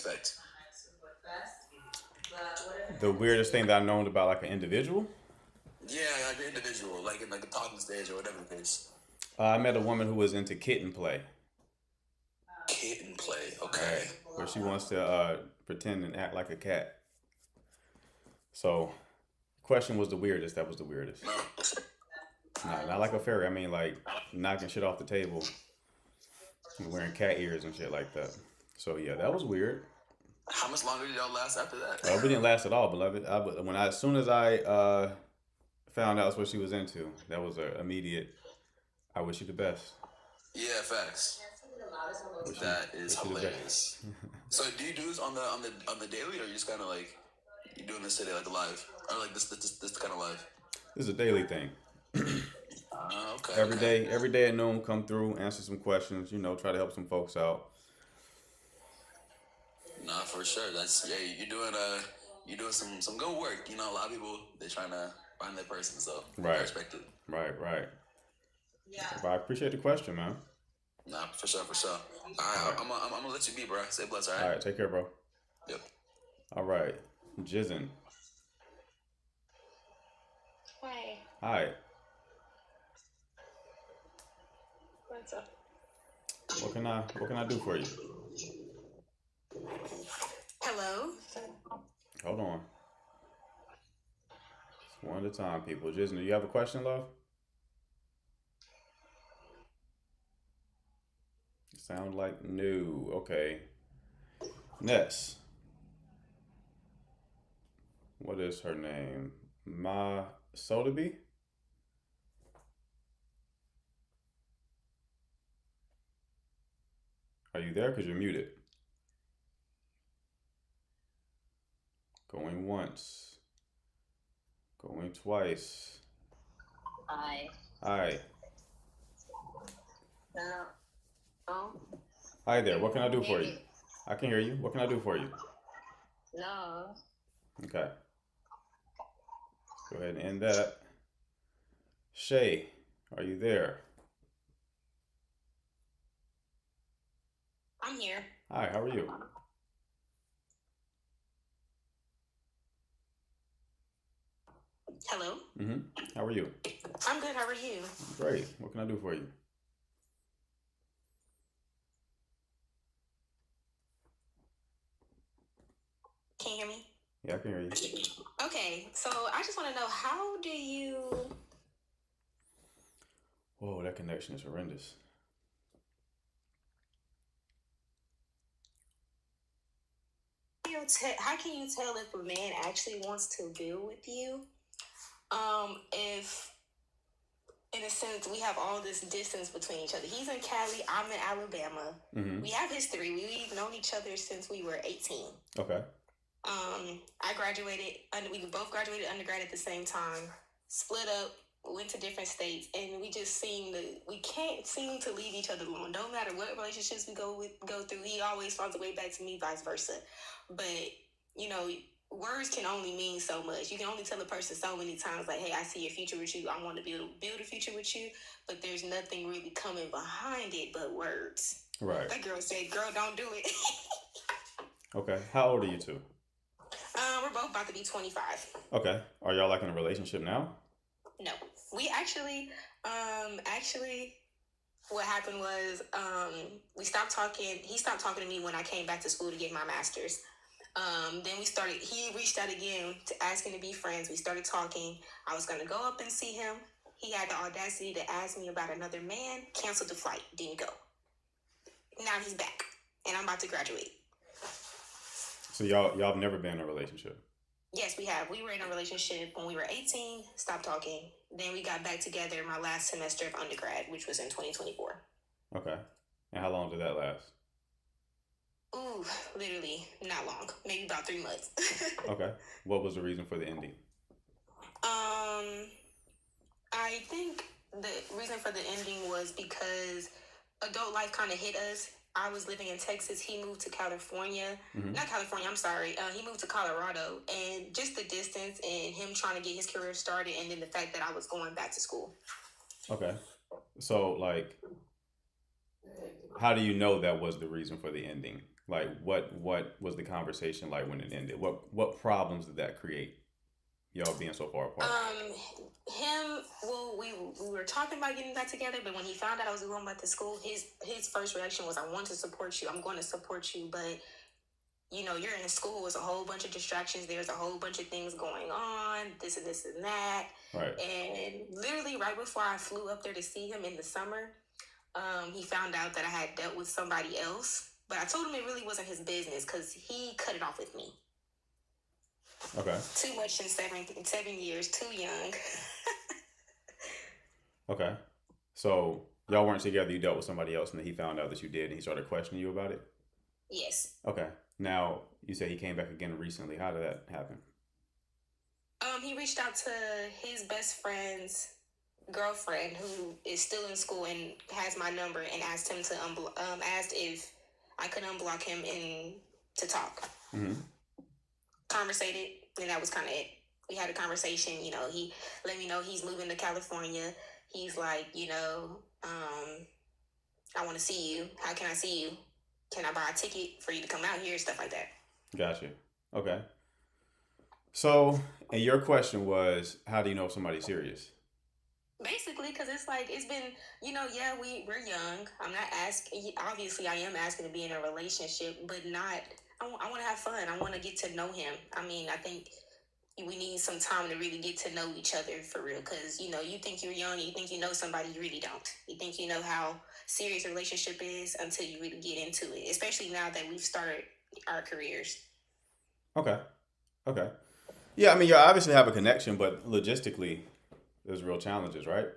aspect. The weirdest thing that I known about like an individual. Yeah, like the individual, like in like the talking stage or whatever the case. I met a woman who was into kitten play. Kitten play. Right, Okay. where she wants to pretend and act like a cat. So, question was the weirdest. That was the weirdest. No. Nah, not like a fairy. I mean, like knocking shit off the table, and wearing cat ears and shit like that. So yeah, that was weird. How much longer did y'all last after that? We didn't last at all, beloved. As soon as I found out what she was into, that was a immediate. I wish you the best. Yeah, facts. Wish you That is wish you the best. hilarious. So do you do this on the daily, or you just kind of like you doing this today like live, or like this kind of live? This is a daily thing. Okay, Every okay. day, every day at noon, come through, answer some questions. Try to help some folks out. Nah, for sure. That's yeah. You're doing some good work. You know, a lot of people they're trying to find their person, so I Right, respect it. right, right. But I appreciate the question, man. Nah, for sure, for sure. All All right, right, I'm gonna let you be, bro. Say bless, all all right? right. Take care, bro. Yep. All right, Jizzin. Hey, Hi. what's up? What can I do for you? Hello? Hold on. It's one at a time, people. Jizzin, do you have a question, love? Sound like no. Okay. Ness. What is her name? Ma Sotheby? Are you there? Because you're muted. Going once. Going twice. I. Hi. No. Oh, Hi there. can What can I you do hear for you? me? I can hear you. What can I do for you? No. Okay. Go ahead and end that. Shay, are you there? I'm here. Hi, how are you? Hello? Mm-hmm. How are you? I'm good. How are you? Great. What can I do for you? Can you hear me? Yeah, I can hear you. Okay, so I just want to know Whoa, that connection is horrendous. how can you tell if a man actually wants to build with you? If in a sense we have all this distance between each other. He's in Cali, I'm in Alabama. Mm-hmm. We have history. We've known each other since we were 18. Okay. I graduated. We both graduated undergrad at the same time. Split up, went to different states, and we can't seem to leave each other alone. No matter what relationships we go through, he always finds a way back to me, vice versa. But you know, words can only mean so much. You can only tell a person so many times, like, "Hey, I see a future with you. I want to build a future with you." But there's nothing really coming behind it but words. Right. That girl said, "Girl, don't do it." Okay. How old are you two? We're both about to be 25. Okay. Are y'all like in a relationship now? No, we actually, what happened was, we stopped talking. He stopped talking to me when I came back to school to get my master's. Then he reached out again to asking to be friends. We started talking. I was going to go up and see him. He had the audacity to ask me about another man, canceled the flight, didn't go. Now he's back, and I'm about to graduate. So y'all have never been in a relationship. Yes, we have. We were in a relationship when we were 18, stopped talking. Then we got back together my last semester of undergrad, which was in 2024. Okay. And how long did that last? Ooh, literally not long. Maybe about 3 months. Okay. What was the reason for the ending? um, I think the reason for the ending was because adult life kind of hit us. I was living in Texas. He moved to California. Mm-hmm. Not California, I'm sorry. He moved to Colorado. And just the distance and him trying to get his career started, and then the fact that I was going back to school. Okay. So like, how do you know that was the reason for the ending? Like, what was the conversation like when it ended? What problems did that create? Y'all being so far apart. Well, we were talking about getting back together, but when he found out I was going back to school, his first reaction was, "I want to support you. I'm going to support you, but you're in school. It's a whole bunch of distractions. There's a whole bunch of things going on. This and this and that." Right. And literally right before I flew up there to see him in the summer, he found out that I had dealt with somebody else. But I told him it really wasn't his business because he cut it off with me. Okay. Too much in 7 years. Too young. Okay. So y'all weren't together. You dealt with somebody else, and then he found out that you did, and he started questioning you about it. Yes. Okay. Now you say he came back again recently. How did that happen? He reached out to his best friend's girlfriend, who is still in school and has my number, and asked him to asked if I could unblock him and to talk. Mm-hmm. Conversated, and that was kind of it. We had a conversation. He let me know he's moving to California. He's like, I want to see you. How can I see you? Can I buy a ticket for you to come out here? Stuff like that. Gotcha. Okay. So, and your question was, how do you know if somebody's serious? Basically, because it's been, yeah, we're young. I'm not asking, obviously I am asking to be in a relationship, but not, I want to have fun. I want to get to know him. I mean, I think we need some time to really get to know each other for real, because, you think you're young, you think you know somebody, you really don't. You think you know how serious a relationship is until you really get into it, especially now that we've started our careers. Okay. Yeah, I mean, you obviously have a connection, but logistically, there's real challenges, right?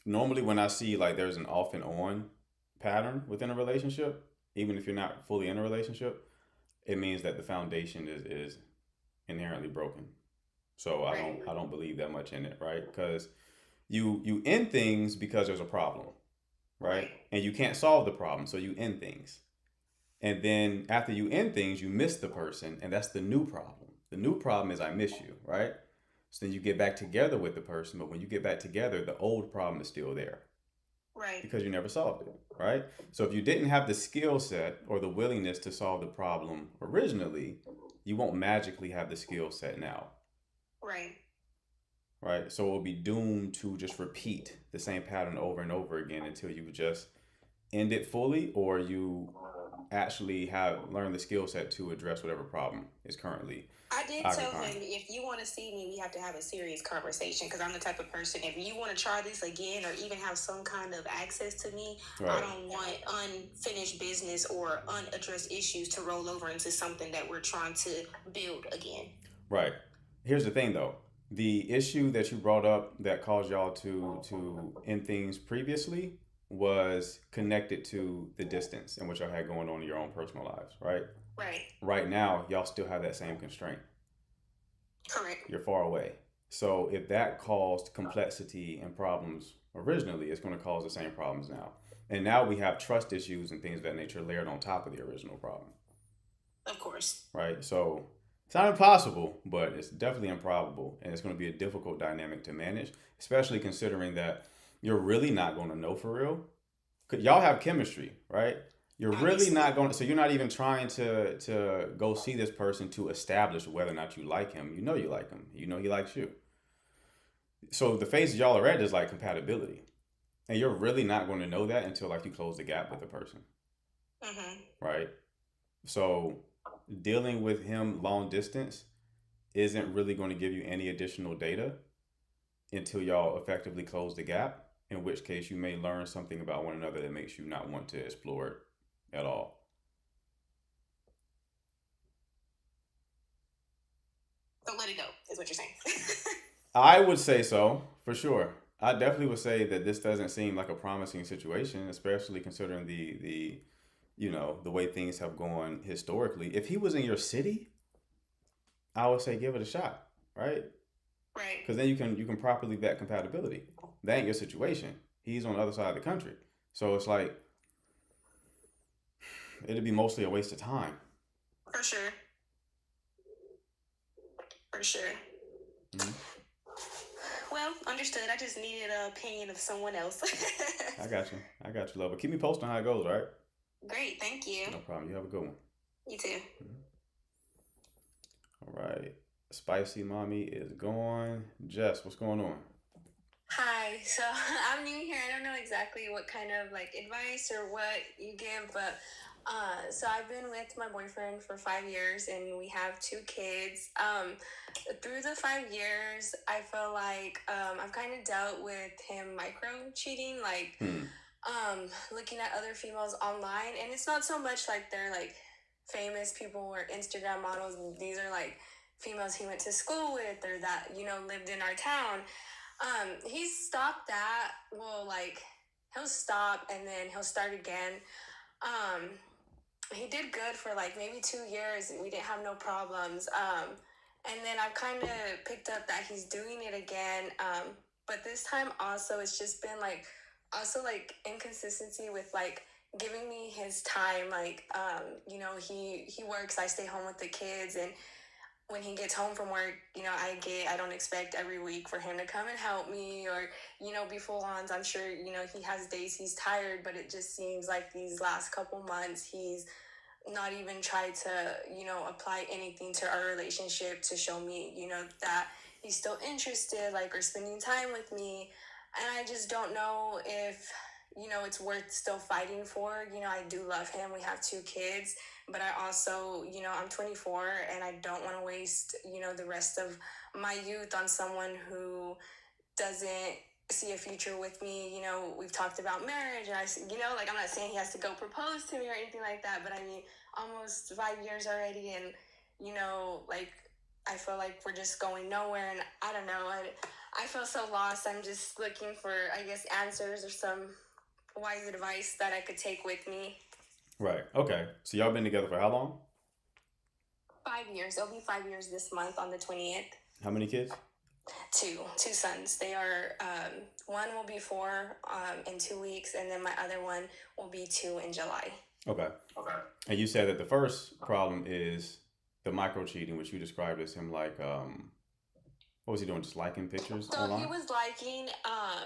Normally when I see like there's an off and on pattern within a relationship, even if you're not fully in a relationship, it means that the foundation is inherently broken. So I don't believe that much in it, right? Because you end things because there's a problem, right? And you can't solve the problem, so you end things. And then after you end things, you miss the person, and that's the new problem. The new problem is I miss you, right? So then you get back together with the person, but when you get back together, the old problem is still there. Right. Because you never solved it, right? So if you didn't have the skill set or the willingness to solve the problem originally, you won't magically have the skill set now. Right. Right? So it will be doomed to just repeat the same pattern over and over again until you just end it fully, or you actually have learned the skill set to address whatever problem is currently. I did tell him, if you want to see me, we have to have a serious conversation, because I'm the type of person, if you want to try this again or even have some kind of access to me, right, I don't want unfinished business or unaddressed issues to roll over into something that we're trying to build again. Right. Here's the thing, though. The issue that you brought up that caused y'all to end things previously was connected to the distance and what y'all had going on in your own personal lives, right? Right. Right now, y'all still have that same constraint. Correct. You're far away. So if that caused complexity and problems originally, it's going to cause the same problems now. And now we have trust issues and things of that nature layered on top of the original problem. Of course. Right? So it's not impossible, but it's definitely improbable. And it's going to be a difficult dynamic to manage, especially considering that you're really not going to know for real. 'Cause y'all have chemistry, right? You're really not going to, so you're not even trying to go see this person to establish whether or not you like him. You know you like him. You know he likes you. So the phase y'all are at is like compatibility. And you're really not going to know that until like you close the gap with the person. Mm-hmm. Right? So dealing with him long distance isn't really going to give you any additional data until y'all effectively close the gap, in which case you may learn something about one another that makes you not want to explore it at all. So let it go, is what you're saying. I would say so, for sure. I definitely would say that this doesn't seem like a promising situation, especially considering the way things have gone historically. If he was in your city, I would say give it a shot, right? Right. Because then you can properly vet compatibility. That ain't your situation. He's on the other side of the country. So it's like, it'd be mostly a waste of time. For sure. Mm-hmm. Well, understood. I just needed an opinion of someone else. I got you, love. But keep me posted on how it goes, all right? Great, thank you. No problem. You have a good one. You too. All right. Spicy Mommy is gone. Jess, what's going on? Hi, so I'm new here. I don't know exactly what kind of like advice or what you give, but so I've been with my boyfriend for 5 years and we have two kids. Through the 5 years, I feel like I've kind of dealt with him micro cheating, like Hmm. looking at other females online, and it's not so much like they're like famous people or Instagram models. These are like females he went to school with or that lived in our town. He's stopped that. Well, like he'll stop and then he'll start again. Um, he did good for like maybe 2 years. We didn't have no problems. And then I've kind of picked up that he's doing it again. But this time also, it's just been like also like inconsistency with like giving me his time. Like, he works. I stay home with the kids, and when he gets home from work, I don't expect every week for him to come and help me or, be full on. I'm sure, he has days he's tired, but it just seems like these last couple months, he's not even tried to, apply anything to our relationship to show me, that he's still interested, like, or spending time with me. And I just don't know if, it's worth still fighting for. I do love him. We have two kids, but I also, I'm 24 and I don't want to waste, the rest of my youth on someone who doesn't see a future with me. We've talked about marriage, and like, I'm not saying he has to go propose to me or anything like that, but I mean, almost 5 years already, and like, I feel like we're just going nowhere, and I don't know. I feel so lost. I'm just looking for, I guess, answers or some wise advice that I could take with me. Right. Okay. So y'all been together for how long? 5 years. It'll be 5 years this month on the 20th. How many kids? Two sons. They are one will be 4 in 2 weeks, and then my other one will be 2 in July. Okay. Okay. And you said that the first problem is the micro cheating, which you described as him like what was he doing? Just liking pictures So he online? was liking,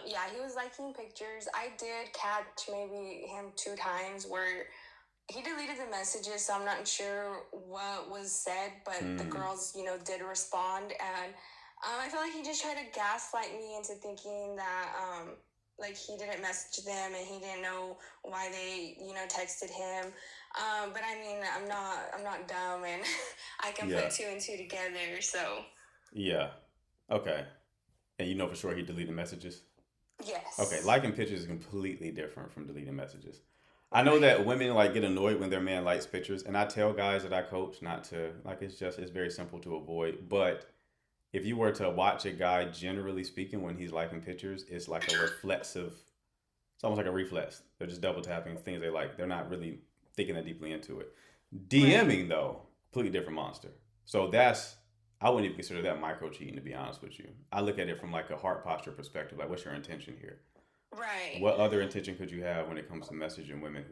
yeah, he was liking pictures. I did catch maybe him 2 times where he deleted the messages, so I'm not sure what was said, but the Hmm. girls, did respond, and I feel like he just tried to gaslight me into thinking that, like he didn't message them and he didn't know why they, texted him. But I mean, I'm not dumb, and I can Yeah. put two and two together. So Yeah. Okay. And you know for sure he deleted messages? Okay, yes, liking pictures is completely different from deleting messages. I know right, that women like get annoyed when their man likes pictures, and I tell guys that I coach not to like. It's very simple to avoid. But if you were to watch a guy, generally speaking, when he's liking pictures, it's like a reflexive. It's almost like a reflex. They're just double tapping things they like. They're not really thinking that deeply into it. right. DMing though, completely different monster. So that's I wouldn't even consider that micro cheating to be honest with you. I look at it from like a heart posture perspective. Like, what's your intention here? Right. What other intention could you have when it comes to messaging women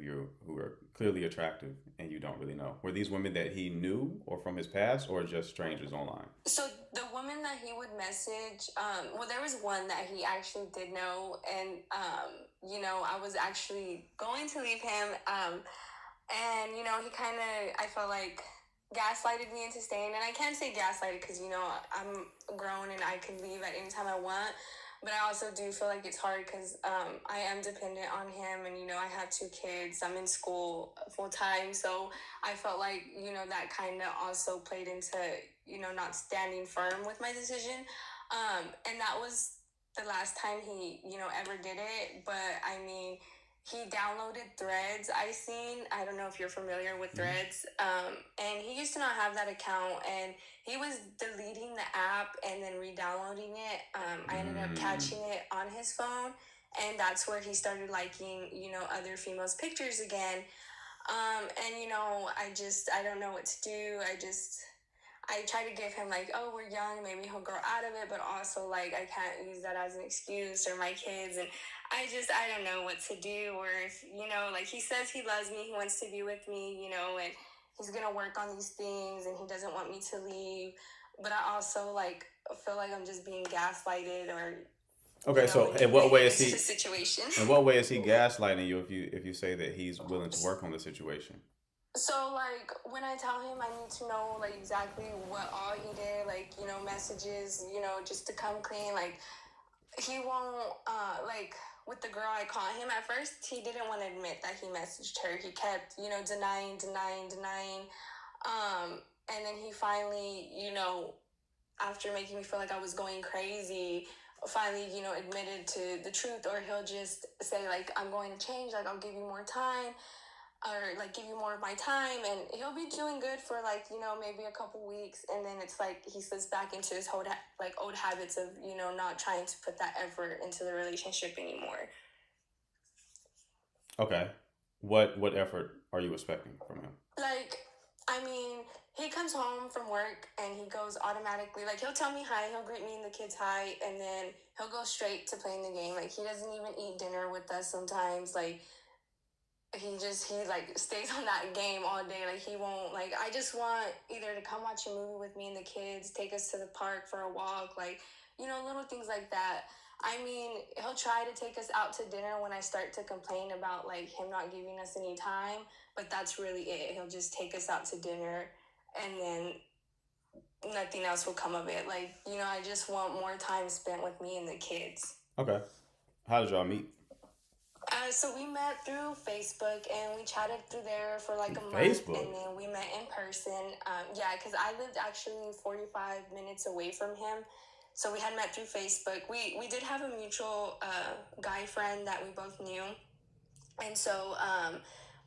who are clearly attractive and you don't really know? Were these women that he knew or from his past or just strangers online? So the woman that he would message, well, there was one that he actually did know, and I was actually going to leave him, and he kind of, I felt like, gaslighted me into staying, and I can't say gaslighted because I'm grown and I can leave at any time I want. But I also do feel like it's hard because I am dependent on him, and I have two kids. I'm in school full time, so I felt like that kind of also played into not standing firm with my decision. And that was the last time he ever did it. But I mean, he downloaded Threads. I don't know if you're familiar with Mm-hmm. Threads. And he used to not have that account, and he was deleting the app and then re-downloading it. I ended up Mm, catching it on his phone, and that's where he started liking other females' pictures again. And I don't know what to do. I try to give him like, oh, we're young, maybe he'll grow out of it, but also like I can't use that as an excuse, or my kids, and I don't know what to do. Or if like, he says he loves me, he wants to be with me, and he's gonna work on these things, and he doesn't want me to leave. But I also like feel like I'm just being gaslighted, or you Okay, know, so when in what when way it is gets to he? the situation. In what way is he gaslighting you if you say that he's willing to work on the situation? So like when I tell him I need to know like exactly what all he did, like, you know, messages, you know, just to come clean, like he won't like with the girl I caught him at first, he didn't want to admit that he messaged her. He kept, you know, denying. And then he finally, you know, after making me feel like I was going crazy, finally, you know, admitted to the truth, or he'll just say like, I'm going to change, like I'll give you more time, or like give you more of my time, and he'll be doing good for like, you know, maybe a couple weeks, and then it's like he slips back into his old habits of, you know, not trying to put that effort into the relationship anymore. Okay, what effort are you expecting from him? Like, I mean, he comes home from work and he goes automatically, like, he'll tell me hi, he'll greet me and the kids hi, and then he'll go straight to playing the game. Like, he doesn't even eat dinner with us sometimes. Like, he like stays on that game all day. Like, he won't, like, I just want either to come watch a movie with me and the kids, take us to the park for a walk, like, you know, little things like that. I mean, he'll try to take us out to dinner when I start to complain about like him not giving us any time, but that's really it. He'll just take us out to dinner, and then nothing else will come of it. Like, you know, I just want more time spent with me and the kids. Okay, how did y'all meet? So we met through Facebook and we chatted through there for like a month, Facebook. and then we met in person. Yeah, because I lived actually 45 minutes away from him. So we had met through Facebook. We did have a mutual guy friend that we both knew. And so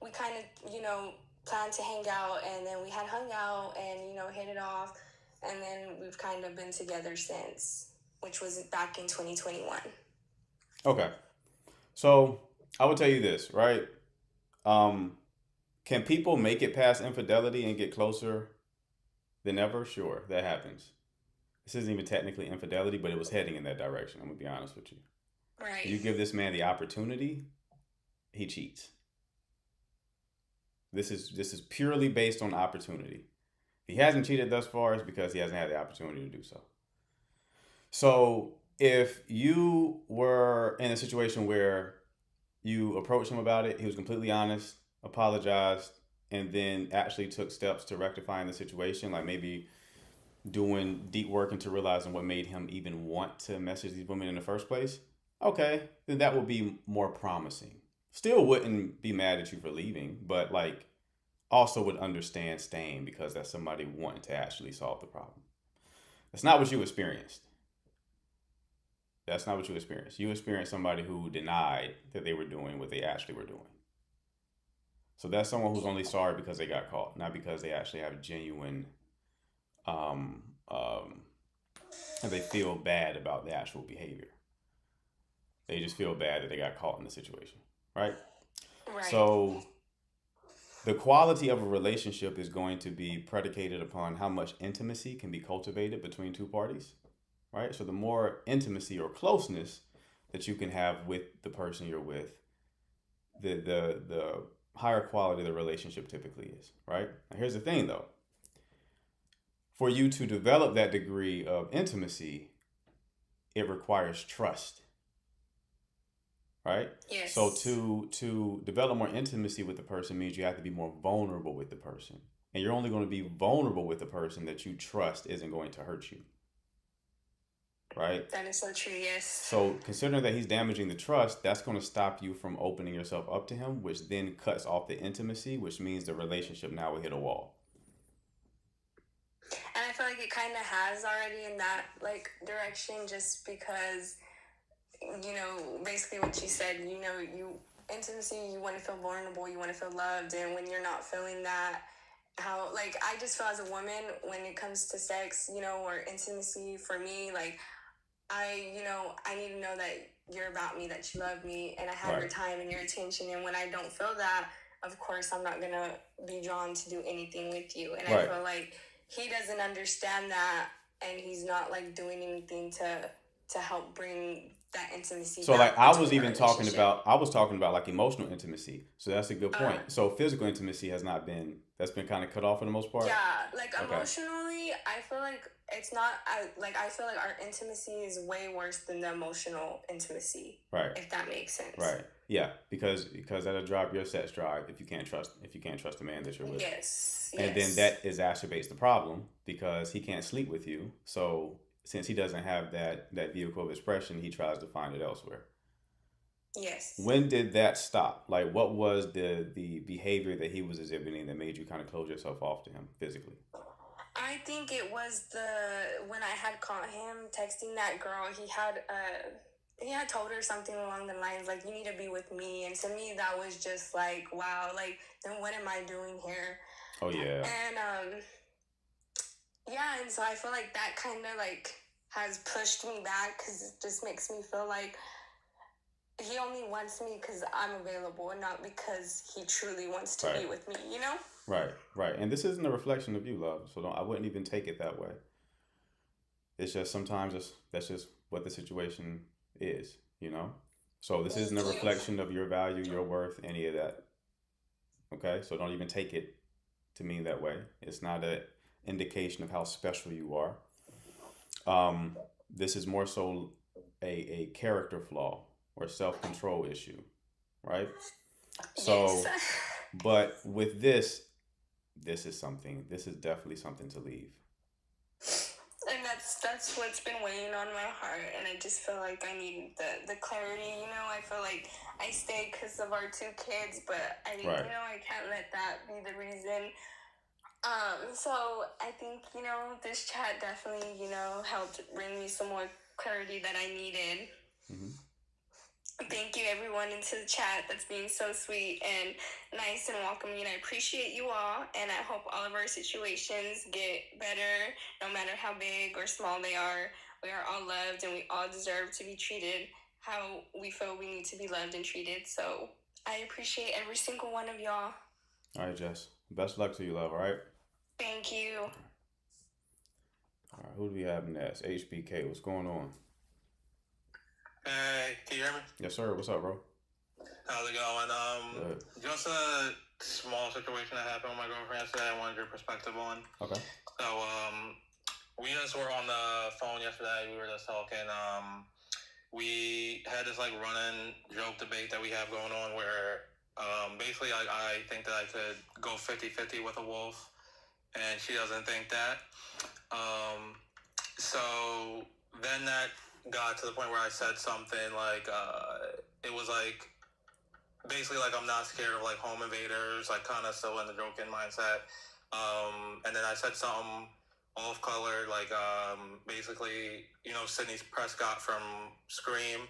we kind of, you know, planned to hang out, and then we had hung out and, you know, hit it off. And then we've kind of been together since, which was back in 2021. Okay, so I would tell you this, right? Um, can people make it past infidelity and get closer than ever? Sure, that happens. This isn't even technically infidelity, but it was heading in that direction. I'm gonna be honest with you. Right. You give this man the opportunity, he cheats. This is purely based on opportunity. If he hasn't cheated thus far, it's because he hasn't had the opportunity to do so. So if you were in a situation where you approached him about it, he was completely honest, apologized, and then actually took steps to rectifying the situation, like maybe doing deep work into realizing what made him even want to message these women in the first place, okay, then that would be more promising. Still wouldn't be mad at you for leaving, but like also would understand staying because that's somebody wanting to actually solve the problem. That's not what you experienced. That's not what you experienced. You experienced somebody who denied that they were doing what they actually were doing. So that's someone who's only sorry because they got caught, not because they actually have genuine, um, um, they feel bad about the actual behavior. They just feel bad that they got caught in the situation, right? Right. So the quality of a relationship is going to be predicated upon how much intimacy can be cultivated between two parties, right? So the more intimacy or closeness that you can have with the person you're with, the higher quality the relationship typically is, right? Now here's the thing though. For you to develop that degree of intimacy, it requires trust, right? Yes. So to develop more intimacy with the person means you have to be more vulnerable with the person. And you're only going to be vulnerable with the person that you trust isn't going to hurt you. Right? That is so true, yes. So considering that he's damaging the trust, that's going to stop you from opening yourself up to him, which then cuts off the intimacy, which means the relationship now will hit a wall. And I feel like it kind of has already in that like direction, just because, you know, basically what you said, you know, intimacy, you want to feel vulnerable, you want to feel loved, and when you're not feeling that, how, like, I just feel as a woman, when it comes to sex, you know, or intimacy for me, like, I need to know that you're about me, that you love me, and I have Right. your time and your attention, and when I don't feel that, of course, I'm not going to be drawn to do anything with you, and Right. I feel like he doesn't understand that, and he's not, like, doing anything to help bring that intimacy. So Not like I was between a even talking relationship. about I was talking about like emotional intimacy. So that's a good Uh, point. So physical intimacy has not been that's been kind of cut off for the most part. yeah, like Okay. emotionally, I feel like it's not. I feel like our intimacy is way worse than the emotional intimacy. Right. If that makes sense. Right. Yeah, because that'll drop your sex drive if you can't trust the man that you're with. Yes. And then Yes. that exacerbates the problem because he can't sleep with you. So since he doesn't have that vehicle of expression, he tries to find it elsewhere. Yes. When did that stop? Like, what was the behavior that he was exhibiting that made you kind of close yourself off to him physically? I think it was when I had caught him texting that girl. He had told her something along the lines like, "You need to be with me," and to me that was just like, wow, like then what am I doing here? Oh yeah. And yeah, and so I feel like that kind of like has pushed me back because it just makes me feel like he only wants me because I'm available and not because he truly wants to be with me, you know? Right, right. And this isn't a reflection of you, love. So I wouldn't even take it that way. It's just sometimes that's just what the situation is, you know? So this isn't a reflection of your value, your worth, any of that. Okay? So don't even take it to mean that way. It's not an indication of how special you are. This is more so a character flaw or self-control issue, right? So, Yes. but with this is definitely something to leave. And that's what's been weighing on my heart, and I just feel like I need the clarity, you know? I feel like I stayed because of our 2 kids, but you know, I can't let that be the reason. So I think, you know, this chat definitely, you know, helped bring me some more clarity that I needed. Mm-hmm. Thank you, everyone, into the chat that's being so sweet and nice and welcoming. I appreciate you all, and I hope all of our situations get better, no matter how big or small they are. We are all loved, and we all deserve to be treated how we feel we need to be loved and treated. So I appreciate every single one of y'all. All right, Jess. Best luck to you, love, all right? Thank you. All right, who do we have next? HBK, what's going on? Hey, can you hear me? Yes, sir. What's up, bro? How's it going? Just a small situation that happened with my girlfriend yesterday. I wanted your perspective on. Okay. So, we just were on the phone yesterday. We were just talking. We had this like running joke debate that we have going on where basically I think that I could go 50-50 with a wolf, and she doesn't think that. So then that got to the point where I said something like it was like basically like I'm not scared of like home invaders, like kind of still in the joking mindset. And then I said something off color, like basically, you know, Sydney Prescott from Scream.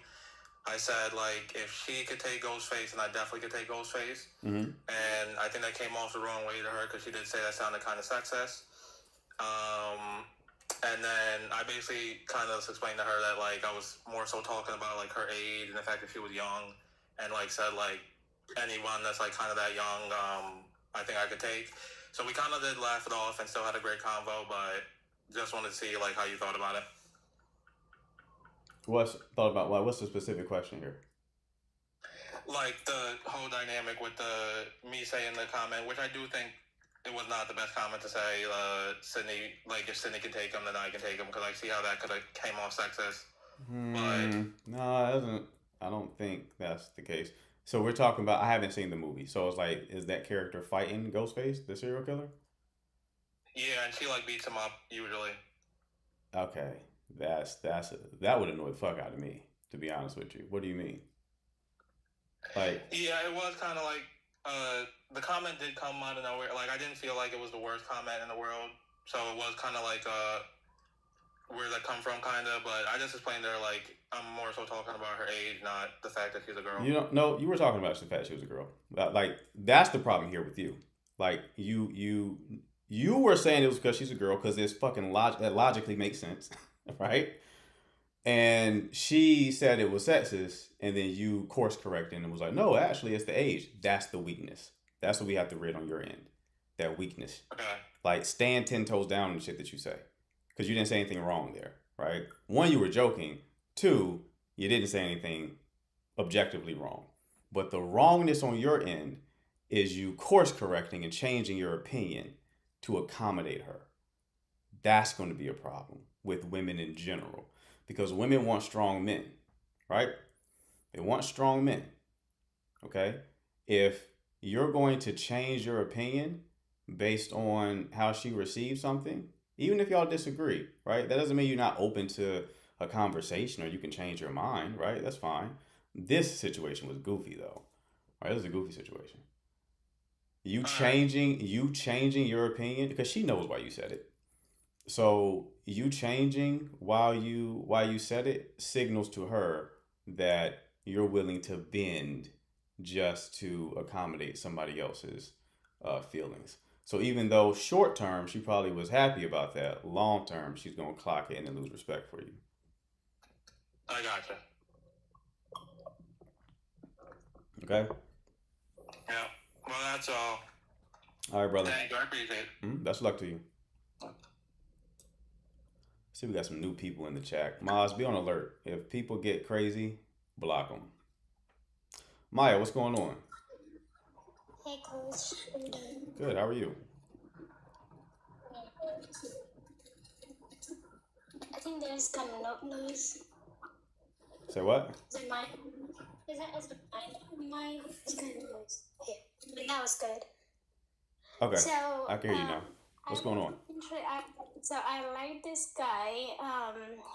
I said like if she could take Ghostface, then I definitely could take Ghostface. Mm-hmm. And I think that came off the wrong way to her because she did say that sounded kind of sexist. And then I basically kind of explained to her that like I was more so talking about like her age and the fact that she was young, and like said like anyone that's like kind of that young, I think I could take. So we kind of did laugh it off and still had a great convo, but just wanted to see like how you thought about it. What's the specific question here? Like the whole dynamic with me saying the comment, which I do think it was not the best comment to say, Sydney, like if Sydney can take him, then I can take him, because I see how that could have came off sexist. No, it doesn't. I don't think that's the case. So we're talking about, I haven't seen the movie, so it's like, is that character fighting Ghostface, the serial killer? Yeah, and she like beats him up usually. Okay, that would annoy the fuck out of me, to be honest with you. What do you mean? Like, yeah, it was kind of like the comment did come out of nowhere. Like I didn't feel like it was the worst comment in the world, so it was kind of like where that come from, kind of. But I just explained to her like I'm more so talking about her age, not the fact that she's a girl. You don't know. You were talking about the fact she was a girl. Like that's the problem here with you. Like you were saying it was because she's a girl because it's fucking that logically makes sense, right? And she said it was sexist, and then you course corrected and was like, no, actually, it's the age. That's the weakness. That's what we have to read on your end. That weakness. Okay. Like, stand 10 toes down on the shit that you say. Because you didn't say anything wrong there, right? One, you were joking. Two, You didn't say anything objectively wrong. But the wrongness on your end is you course correcting and changing your opinion to accommodate her. That's going to be a problem with women in general because women want strong men, right? They want strong men. Okay? If you're going to change your opinion based on how she receives something, even if y'all disagree, right? That doesn't mean you're not open to a conversation or you can change your mind, right? That's fine. This situation was goofy though. Right? This is a goofy situation. You changing your opinion because she knows why you said it. So you changing while you said it signals to her that you're willing to bend just to accommodate somebody else's feelings. So even though short term she probably was happy about that, long term she's gonna clock in and lose respect for you. I gotcha. Okay. Yeah. Well, that's all. All right, brother. Thank you. I appreciate it. Best of luck to you. See, we got some new people in the chat. Maz, be on alert. If people get crazy, block them. Maya, what's going on? Hey, Coach. How you doing? Good. How are you? I think there's kind of noise. Say what? Is it mine? Is it mine? It's kind of noise. Yeah, but that was good. Okay. So I can hear you now. What's going on? So I like this guy.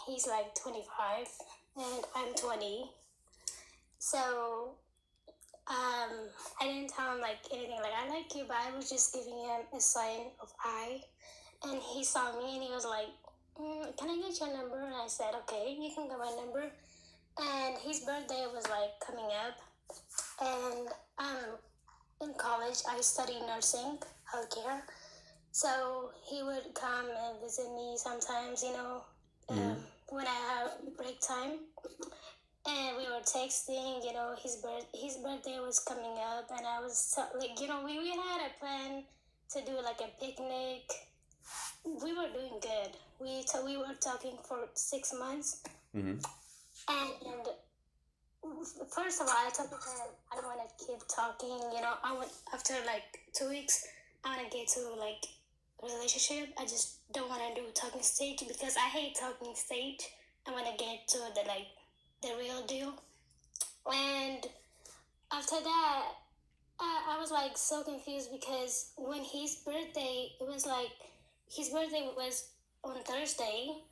He's like 25, and I'm 20. So I didn't tell him like anything like I like you, but I was just giving him a sign of I. And he saw me and he was like, can I get your number? And I said, okay, you can get my number. And his birthday was like coming up. And in college, I studied nursing, healthcare. So he would come and visit me sometimes, when I have break time. And we were texting, his birthday was coming up. And I was we had a plan to do like a picnic. We were doing good. We were talking for 6 months. Mm-hmm. And first of all, I told him I don't want to keep talking. After like 2 weeks, I want to get to like a relationship. I just don't want to do talking stage because I hate talking stage. I want to get to the real deal. And after that, I was like so confused because when his birthday was on Thursday,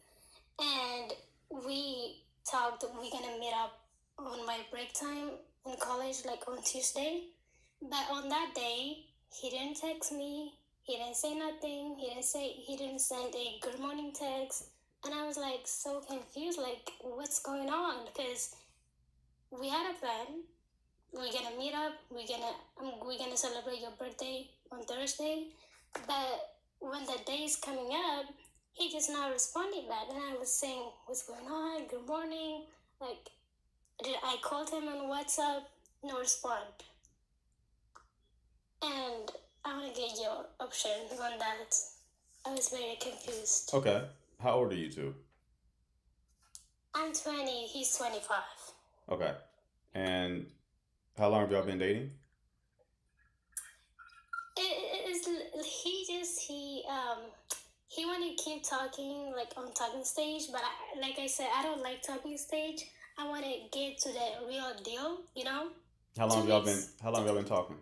and we talked we're gonna meet up on my break time in college, like on Tuesday. But on that day, he didn't text me. He didn't say nothing. He didn't send a good morning text. And I was like so confused, like what's going on? Because we had a plan. We're gonna meet up. We're gonna celebrate your birthday on Thursday. But when the day is coming up, he just not responding back. And I was saying, what's going on? Good morning. Like, I called him on WhatsApp, no response. And I want to get your options on that. I was very confused. Okay. How old are you two? I'm 20. He's 25. Okay. And how long have y'all been dating? He want to keep talking like on talking stage, but like I said, I don't like talking stage. I want to get to the real deal, How long have y'all been talking?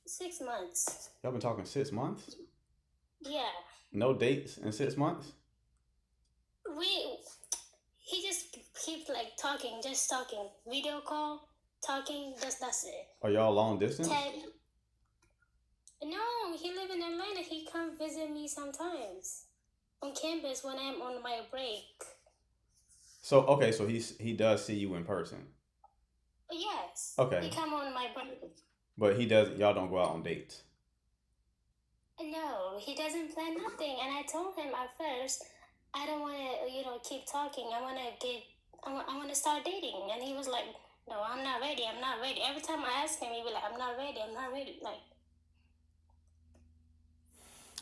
6 months. Y'all been talking 6 months? Yeah. No dates in 6 months? He just keeps like talking, just talking. Video call, talking, that's it. Are y'all long distance? No, he live in Atlanta. He come visit me sometimes on campus when I'm on my break. So he does see you in person. Yes. Okay. He come on my break. But y'all don't go out on dates. No, he doesn't plan nothing. And I told him at first, I don't want to, keep talking. I want to start dating. And he was like, no, I'm not ready. Every time I ask him, he be like, I'm not ready. Like.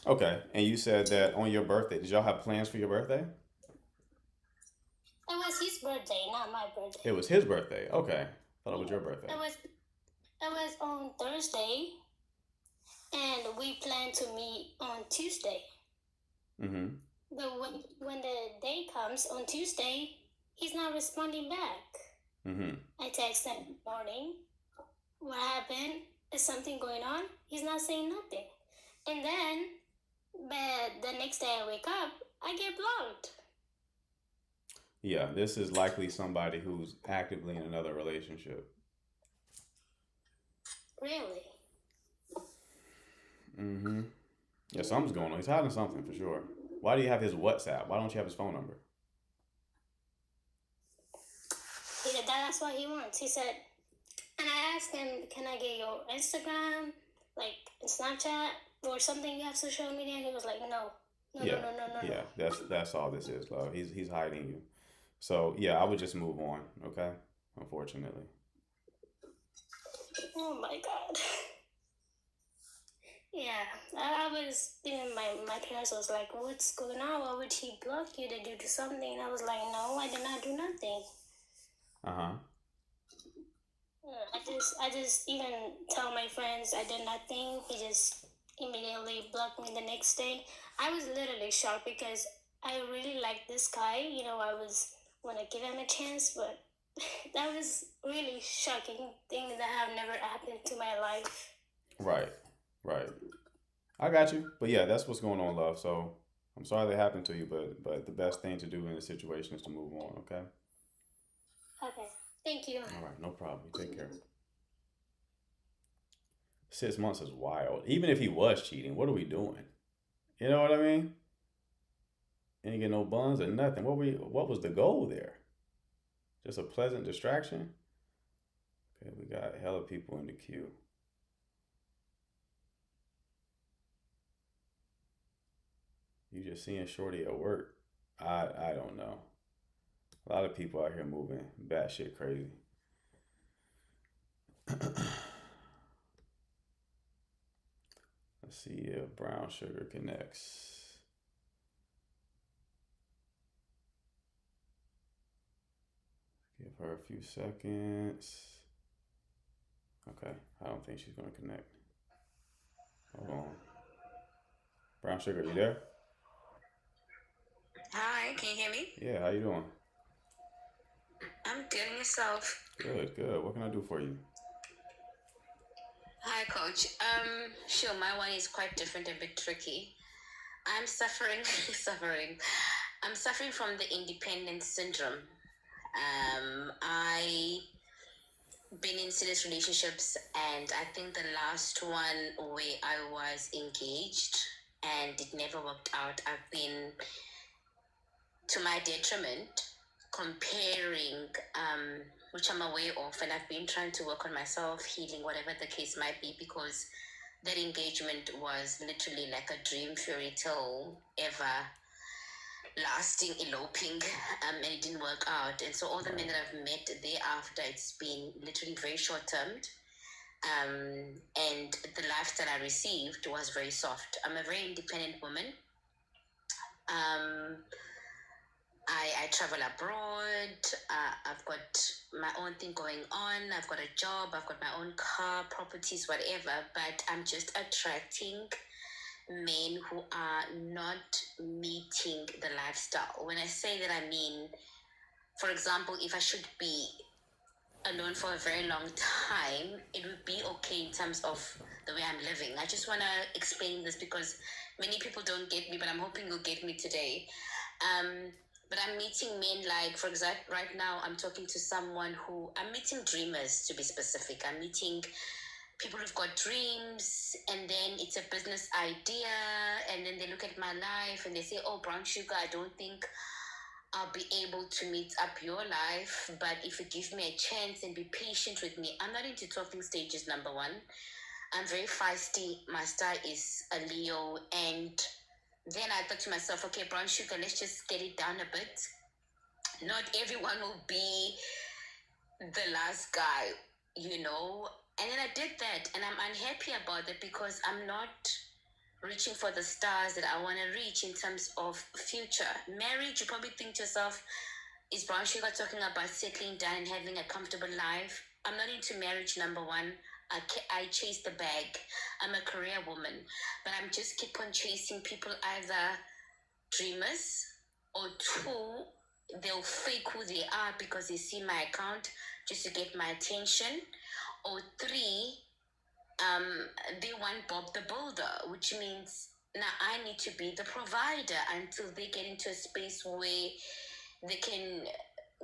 Okay. And you said that on your birthday, did y'all have plans for your birthday? It was his birthday. not my birthday. It was his birthday. Okay. Thought it was your birthday. It was on Thursday, and we planned to meet on Tuesday. Mm-hmm. But when the day comes on Tuesday, he's not responding back. Mm-hmm. I text him in the morning. What happened? Is something going on? He's not saying nothing. And then, but the next day I wake up, I get blocked. Yeah, this is likely somebody who's actively in another relationship. Really? Mm-hmm. Yeah, something's going on. He's hiding something for sure. Why do you have his WhatsApp? Why don't you have his phone number? That's what he wants. He said, and I asked him, can I get your Instagram, like Snapchat, or something you have social media? And he was like, no. Yeah. No. Yeah, that's all this is, love. He's hiding you. So yeah, I would just move on, okay? Unfortunately. Oh my God. Yeah, I was, even my parents was like, what's going on? Why would he block you? Did you do something? And I was like, no, I did not do nothing. Uh-huh. I just even tell my friends I did nothing. He just immediately blocked me the next day. I was literally shocked because I really like this guy. I was want to give him a chance, but that was really shocking thing that have never happened to my life. Right. I got you. But yeah, that's what's going on, love. So I'm sorry that happened to you, but the best thing to do in this situation is to move on, okay? Okay. Thank you. All right, no problem. You take care. 6 months is wild. Even if he was cheating, what are we doing? You know what I mean? Ain't get no buns or nothing. What was the goal there? Just a pleasant distraction? Okay, we got hella people in the queue. You just seeing Shorty at work. I don't know. A lot of people out here moving batshit crazy. Let's see if Brown Sugar connects. Give her a few seconds. Okay, I don't think she's gonna connect. Hold on. Brown Sugar, you there? Hi, can you hear me? Yeah, how you doing? I'm good, and yourself? Good. What can I do for you? Hi, Coach. Sure, my one is quite different, a bit tricky. I'm suffering. I'm suffering from the independent syndrome. I been in serious relationships, and I think the last one where I was engaged and it never worked out, I've been, to my detriment, comparing, which I'm aware of, and I've been trying to work on myself, healing, whatever the case might be, because that engagement was literally like a dream fairy tale, lasting, eloping, and it didn't work out. And so all the men that I've met thereafter, it's been literally very short-termed. And the lifestyle I received was very soft. I'm a very independent woman. I travel abroad. I've got my own thing going on. I've got a job. I've got my own car, properties, whatever. But I'm just attracting men who are not meeting the lifestyle. When I say that, I mean, for example, if I should be alone for a very long time, it would be okay in terms of the way I'm living. I just want to explain this because many people don't get me, but I'm hoping you'll get me today. But I'm meeting men like, for example, right now I'm talking to someone I'm meeting dreamers, to be specific. I'm meeting people who've got dreams, and then it's a business idea, and then they look at my life and they say, oh, Brown Sugar, I don't think I'll be able to meet up your life, but if you give me a chance and be patient with me. I'm not into talking stages, number one. I'm very feisty. My star is a Leo, and then I thought to myself, okay, Brown Sugar, let's just get it down a bit. Not everyone will be the last guy, you know. And then I did that, and I'm unhappy about that because I'm not reaching for the stars that I want to reach in terms of future. Marriage, you probably think to yourself, is Brown Sugar talking about settling down and having a comfortable life. I'm not into marriage, number one. I chase the bag. I'm a career woman, but I'm just keep on chasing people, either dreamers, or two, they'll fake who they are because they see my account just to get my attention, or three, they want Bob the Builder, which means now I need to be the provider until they get into a space where they can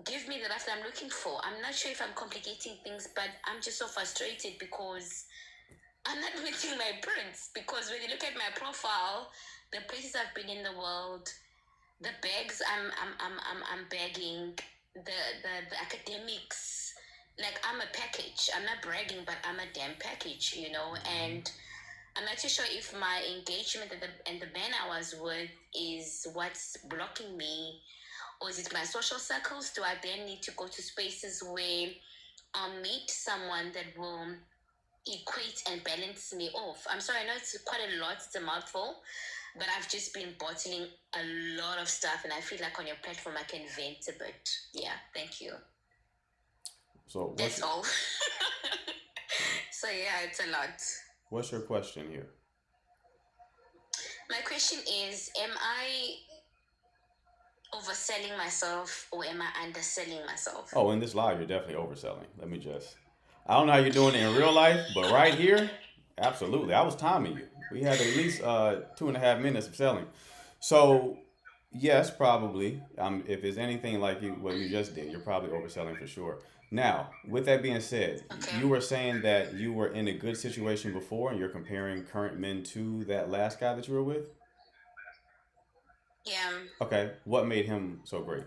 give me the life that I'm looking for. I'm not sure if I'm complicating things, but I'm just so frustrated because I'm not meeting my prince. Because when you look at my profile, the places I've been in the world, the bags I'm bagging, the academics, like I'm a package. I'm not bragging, but I'm a damn package, you know. And I'm not too sure if my engagement and the man I was with is what's blocking me, or is it my social circles? Do I then need to go to spaces where I'll meet someone that will equate and balance me off? I'm sorry, I know it's quite a lot, it's a mouthful, but I've just been bottling a lot of stuff, and I feel like on your platform I can vent a bit. Yeah, thank you. So That's all. So yeah, it's a lot. what's your question here? My question is, am I overselling myself or am I underselling myself? Oh, in this live, you're definitely overselling. I don't know how you're doing it in real life, but right here, absolutely. I was timing you. We had at least 2.5 minutes of selling. So, yes, probably. If it's anything like what you just did, you're probably overselling for sure. Now, with that being said, Okay. you were saying that you were in a good situation before, and you're comparing current men to that last guy that you were with. Yeah. Okay, what made him so great?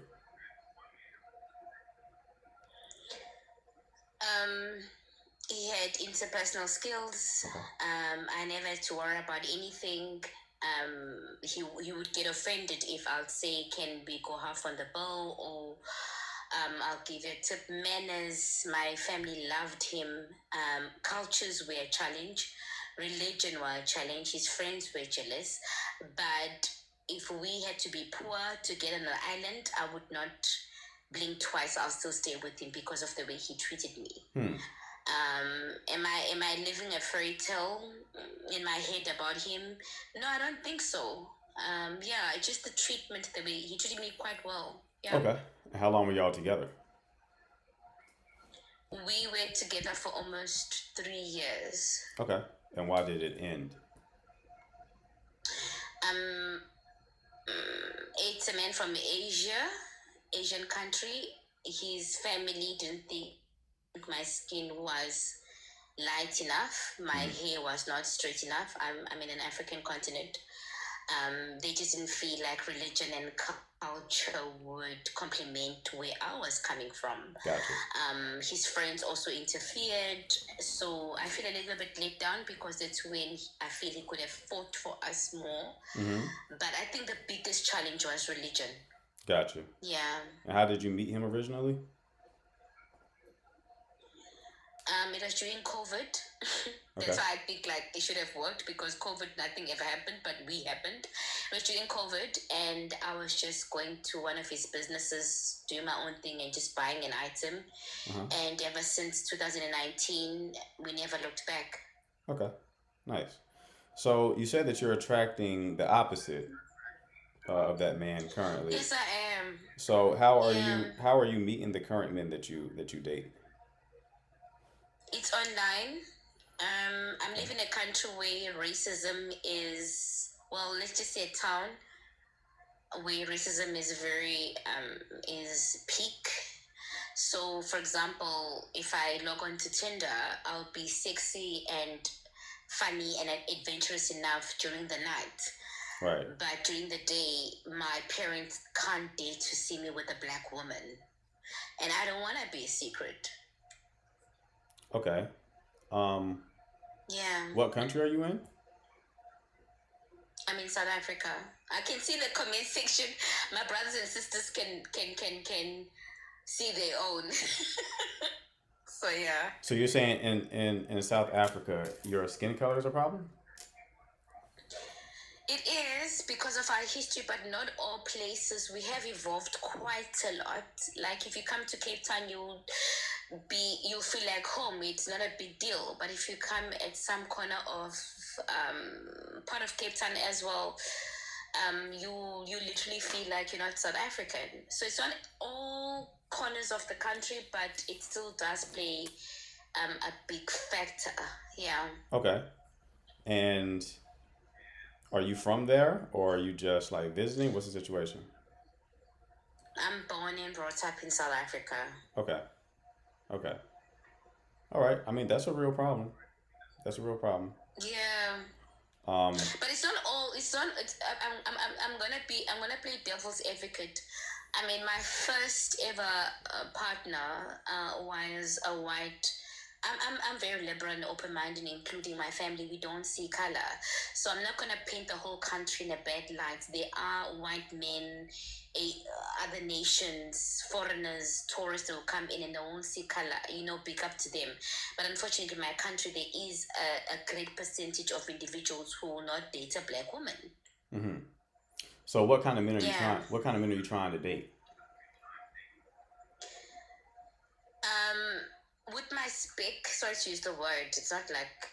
He had interpersonal skills. Okay. I never had to worry about anything. He would get offended if I'd say, "Can we go half on the bill?" or "I'll give you a tip." Manners. My family loved him. Cultures were a challenge. Religion were a challenge. His friends were jealous. But if we had to be poor to get on an island, I would not blink twice. I'll still stay with him because of the way he treated me. Am I living a fairy tale in my head about him? No, I don't think so. Yeah, it's just the treatment, the way he treated me quite well. Yeah. Okay. And how long were y'all together? We were together for almost 3 years. Okay. And why did it end? It's a man from Asian country. His family didn't think my skin was light enough. My hair was not straight enough. I'm in an African continent. They just didn't feel like religion and culture would complement where I was coming from. Gotcha. His friends also interfered, so I feel a little bit let down because that's when I feel he could have fought for us more. But I think the biggest challenge was religion. Gotcha. Yeah. And how did you meet him originally? It was during COVID. Okay. That's why I think like it should have worked, because COVID, nothing ever happened, but we happened. It was during COVID, and I was just going to one of his businesses, doing my own thing and just buying an item. And ever since 2019, we never looked back. Okay. Nice. So you said that you're attracting the opposite of that man currently. Yes, I am. So how are Yeah. you meeting the current men that you date? It's online. I'm living in a country where racism is, well, let's just say a town where racism is very is peak. So, for example, if I log on to Tinder, I'll be sexy and funny and adventurous enough during the night. Right. But during the day, my parents can't dare to see me with a black woman. And I don't want to be a secret. Okay. Yeah. What country are you in? I'm in South Africa. I can see the comment section. My brothers and sisters can see their own. So yeah. So you're saying in South Africa, your skin color is a problem? It is because of our history, but not all places. We have evolved quite a lot. Like if you come to Cape Town, you feel like home. It's not a big deal. But if you come at some corner of part of Cape Town as well, you literally feel like you're not South African. So it's not all corners of the country, but it still does play a big factor. Yeah. Okay. And are you from there, or are you just like visiting? What's the situation? I'm born and brought up in South Africa. Okay. Okay. All right. I mean, that's a real problem. That's a real problem. Yeah. Um, But it's not all. It's not. I'm gonna play devil's advocate. I mean, my first ever partner was a white. I'm very liberal and open minded, including my family. We don't see color, so I'm not gonna paint the whole country in a bad light. There are white men, other nations, foreigners, tourists that will come in and they won't see color. Big up to them. But unfortunately, in my country, there is a great percentage of individuals who will not date a black woman. hmm So, what kind of men are you Yeah. trying? What kind of men are you trying to date? With my spec, sorry to use the word, it's not like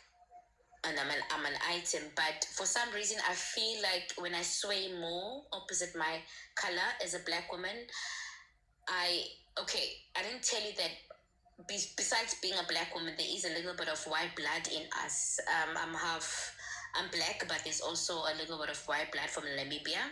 I'm an item, but for some reason I feel like when I sway more opposite my color as a black woman, I didn't tell you that besides being a black woman, there is a little bit of white blood in us. I'm black, but there's also a little bit of white blood from Namibia,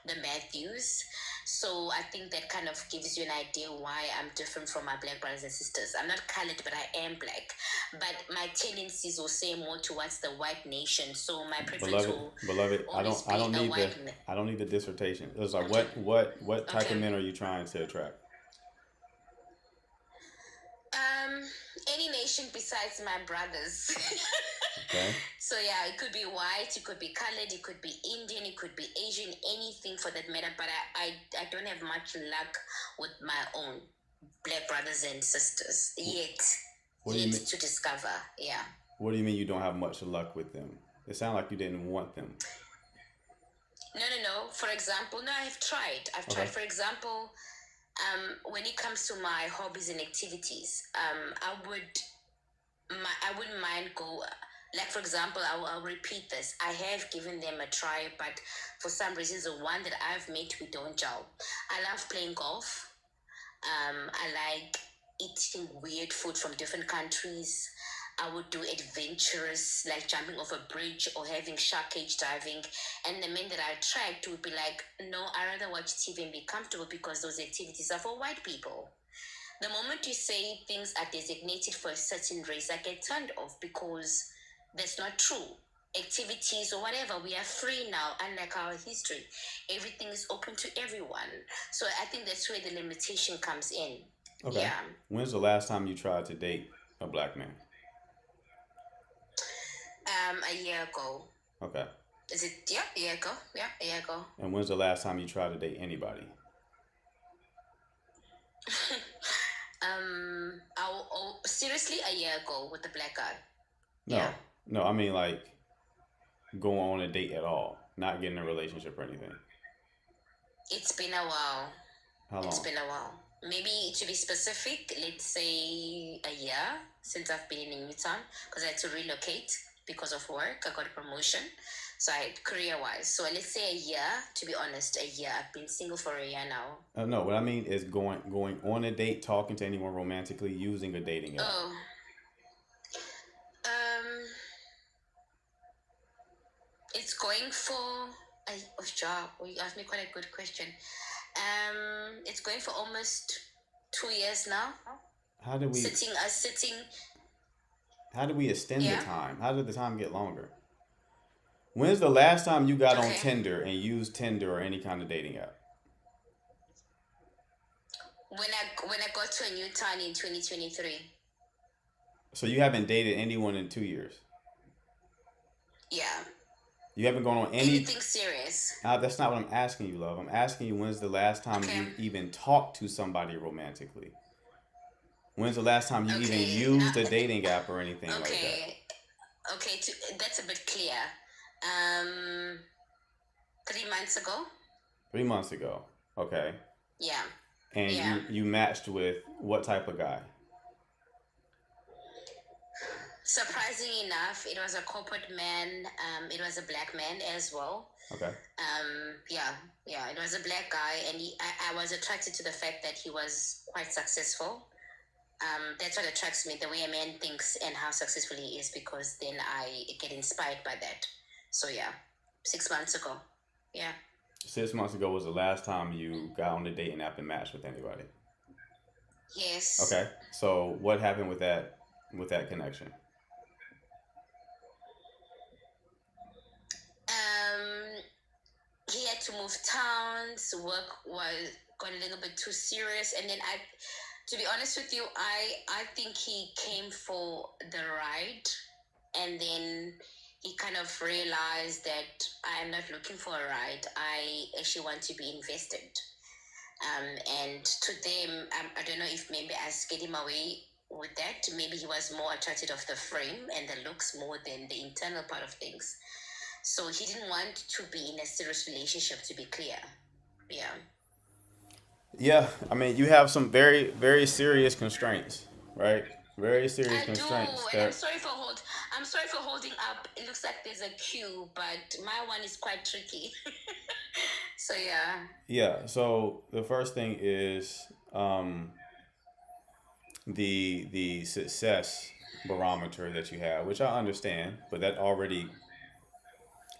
the Matthews. So I think that kind of gives you an idea why I'm different from my black brothers and sisters. I'm not colored, but I am black. But my tendencies will say more towards the white nation. So my preference will Beloved, always be a white man. I don't need the dissertation. It's like Okay. what type of Okay. men are you trying to attract? Any nation besides my brothers. Okay. So yeah, it could be white, it could be colored, it could be Indian, it could be Asian, anything for that matter. But I don't have much luck with my own black brothers and sisters yet. What do you mean? To discover, yeah. What do you mean you don't have much luck with them? It sounds like you didn't want them. No. For example, no, I've tried. Okay. For example, when it comes to my hobbies and activities, I wouldn't mind go. Like for example, I'll repeat this. I have given them a try, but for some reasons, the one that I've met, we don't gel. I love playing golf. I like eating weird food from different countries. I would do adventurous, like jumping off a bridge or having shark cage diving. And the men that I attract would be like, no, I rather watch TV and be comfortable because those activities are for white people. The moment you say things are designated for a certain race, I get turned off because that's not true. Activities or whatever, we are free now, unlike our history. Everything is open to everyone. So I think that's where the limitation comes in. Okay. Yeah. When's the last time you tried to date a black man? A year ago. Okay. Is it? Yeah, a year ago. Yeah, a year ago. And when's the last time you tried to date anybody? Seriously, a year ago with the black guy. No. Yeah. No, I mean like going on a date at all, not getting in a relationship or anything. It's been a while. How It's long? been a while. Maybe to be specific, let's say a year since I've been in Newtown because I had to relocate because of work. I got a promotion. So career-wise. So let's say a year, to be honest, a year. I've been single for a year now. No, what I mean is going on a date, talking to anyone romantically, using a dating app. Oh. It's going for a job. You asked me quite a good question. It's going for almost 2 years now. How did we Sitting. how did we extend Yeah. the time? How did the time get longer? When's the last time you got on Okay. Tinder and used Tinder or any kind of dating app? When I got to a new town in 2023. So you haven't dated anyone in 2 years. Yeah. You haven't gone on any. Anything serious? That's not what I'm asking you, love. I'm asking you when's the last time Okay. you even talked to somebody romantically? When's the last time you even Okay. used a dating app or anything like that? Okay. Okay. That's a bit clear. 3 months ago. 3 months ago. Okay. Yeah. And Yeah. you matched with what type of guy? Surprisingly enough, it was a corporate man. It was a black man as well. Okay. Yeah, it was a black guy, and I was attracted to the fact that he was quite successful. That's what attracts me, the way a man thinks and how successful he is, because then I get inspired by that. So yeah, 6 months ago. Yeah. 6 months ago was the last time you got on the dating app and matched with anybody. Yes. Okay. So what happened with that connection? He had to move towns. Work got a little bit too serious, and then to be honest with you, I think he came for the ride, and then he kind of realized that I'm not looking for a ride. I actually want to be invested. And to them, I don't know if maybe I scared him away with that. Maybe he was more attracted of the frame and the looks more than the internal part of things. So he didn't want to be in a serious relationship, to be clear. Yeah. Yeah, I mean, you have some very, very serious constraints, right? Very serious I do, constraints. and I'm sorry for holding up. It looks like there's a queue, but my one is quite tricky. So yeah. Yeah. So the first thing is the success barometer that you have, which I understand, but that already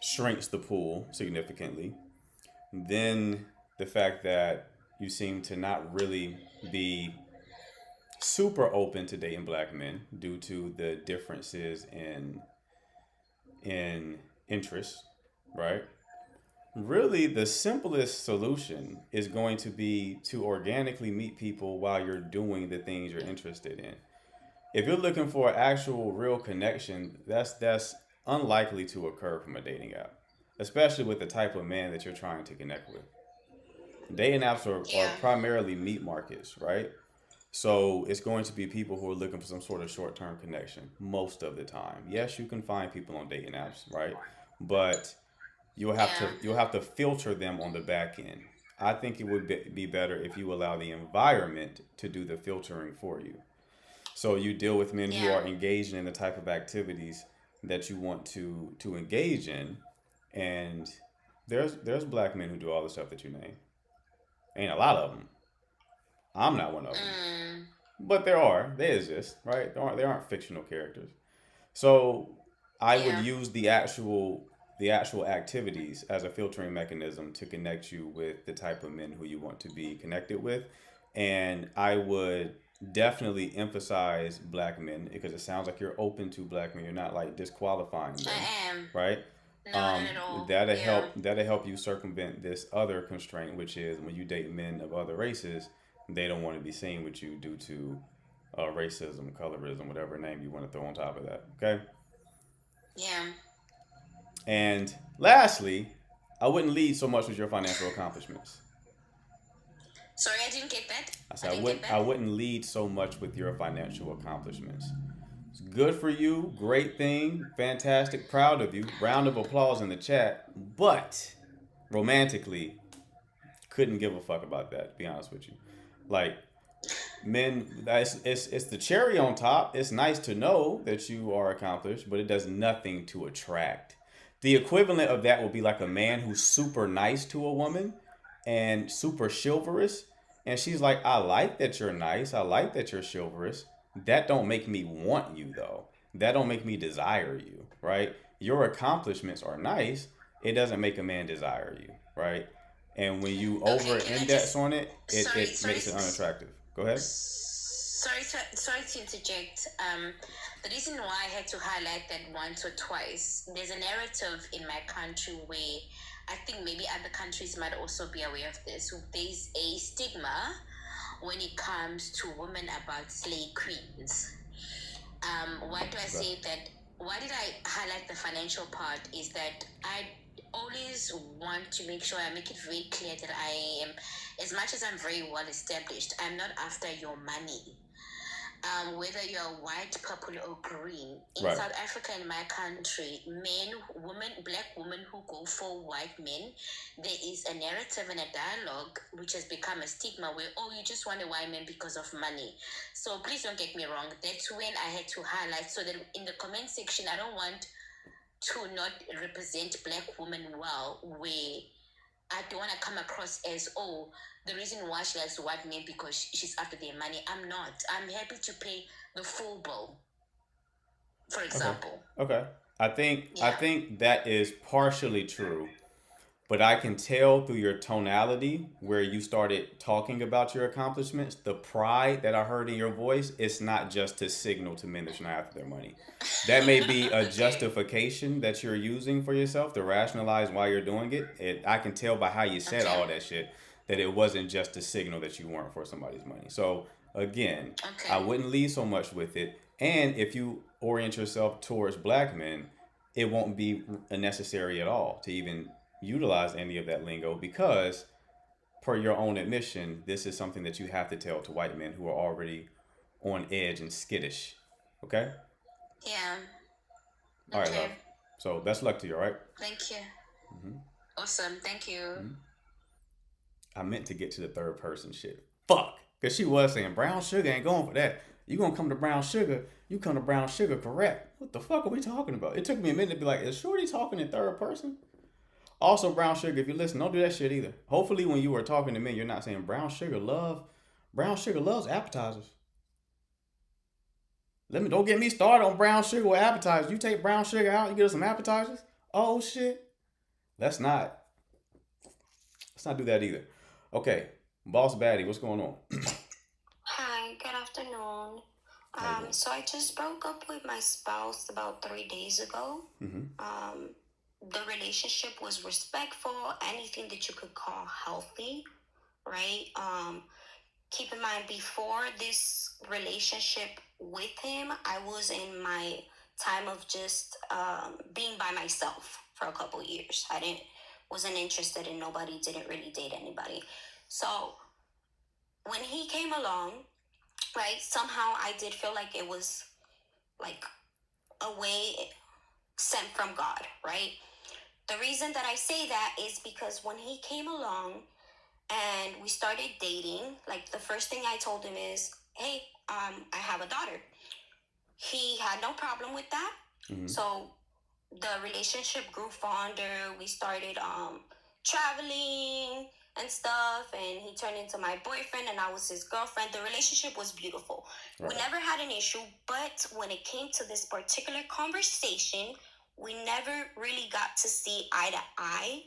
shrinks the pool significantly. Then the fact that you seem to not really be super open to dating black men due to the differences in interests, right? Really, the simplest solution is going to be to organically meet people while you're doing the things you're interested in. If you're looking for an actual real connection, that's unlikely to occur from a dating app, especially with the type of man that you're trying to connect with. Dating apps are Yeah. primarily meat markets, right? So it's going to be people who are looking for some sort of short-term connection most of the time. Yes, you can find people on dating apps, right? But Yeah. you'll have to filter them on the back end. I think it would be better if you allow the environment to do the filtering for you. So you deal with men who Yeah. are engaged in the type of activities that you want to engage in, and there's black men who do all the stuff that you name. Ain't a lot of them. I'm not one of them, Mm, but they exist, right? They aren't fictional characters. So I would yeah. use the actual activities as a filtering mechanism to connect you with the type of men who you want to be connected with. And I would definitely emphasize black men because it sounds like you're open to black men. You're not like disqualifying them, I am. right? No, not at all. That'll Yeah. help you circumvent this other constraint, which is when you date men of other races, they don't want to be seen with you due to racism, colorism, whatever name you want to throw on top of that. Okay. Yeah. And lastly, I wouldn't lead so much with your financial accomplishments. Sorry, I didn't get that. I I said didn't get I that. wouldn't lead so much with your financial accomplishments. It's good for you, great thing, fantastic, proud of you. Round of applause in the chat. But romantically, couldn't give a fuck about that. To be honest with you, like men, it's the cherry on top. It's nice to know that you are accomplished, but it does nothing to attract. The equivalent of that would be like a man who's super nice to a woman and super chivalrous, and she's like, I like that you're nice, I like that you're chivalrous. That don't make me want you though. That don't make me desire you, right? Your accomplishments are nice. It doesn't make a man desire you, right? And when you Okay, over can I index just on it, sorry, it sorry, makes it unattractive. Go ahead. sorry to interject. The reason why I had to highlight that once or twice, there's a narrative in my country where I think maybe other countries might also be aware of this. There's a stigma when it comes to women about slay queens. Why do I Okay. say that? Why did I highlight the financial part? Is that I always want to make sure I make it very clear that I am, as much as I'm very well established, I'm not after your money. whether you're white, purple, or green. In Right. South Africa, in my country, black women who go for white men, there is a narrative and a dialogue which has become a stigma where, oh, you just want a white man because of money. So please don't get me wrong. That's when I had to highlight so that in the comment section, I don't want to not represent black women well, where I don't want to come across as, oh, the reason why she likes white men because she's after their money. I'm not. I'm happy to pay the full bill, for example. Okay. I Yeah. think that is partially true, but I can tell through your tonality where you started talking about your accomplishments, the pride that I heard in your voice. It's not just to signal to men that you're not after their money. That may be a Okay. justification that you're using for yourself to rationalize why you're doing it. I can tell by how you said Okay. all that shit that it wasn't just to signal that you weren't for somebody's money. So again, I Okay. wouldn't lead so much with it. And if you orient yourself towards black men, it won't be necessary at all to even utilize any of that lingo because, per your own admission, this is something that you have to tell to white men who are already on edge and skittish. Okay? Yeah. All right, Okay. love. So best luck to you, all right? Thank you. Mm-hmm. Awesome. Thank you. Mm-hmm. I meant to get to the third person shit. Fuck. Because she was saying brown sugar ain't going for that. You gonna come to brown sugar, you come to brown sugar correct. What the fuck are we talking about? It took me a minute to be like, is Shorty talking in third person? Also, brown sugar, if you listen, don't do that shit either. Hopefully when you are talking to me, you're not saying brown sugar loves appetizers. Don't get me started on brown sugar with appetizers. You take brown sugar out, you get us some appetizers? Oh shit. Let's not do that either. Okay. Boss Baddie, what's going on? Hi, good afternoon. How you doing? So I just broke up with my spouse about 3 days ago. Mm-hmm. The relationship was respectful, anything that you could call healthy, right? Keep in mind, before this relationship with him, I was in my time of just being by myself for a couple years. Wasn't interested in nobody, didn't really date anybody. So when he came along, right, somehow I did feel like it was like a way sent from God, right? The reason that I say that is because when he came along and we started dating, like the first thing I told him is, hey, I have a daughter. He had no problem with that. Mm-hmm. So the relationship grew fonder. We started traveling and stuff, and he turned into my boyfriend and I was his girlfriend. The relationship was beautiful. Right. We never had an issue, but when it came to this particular conversation, we never really got to see eye to eye,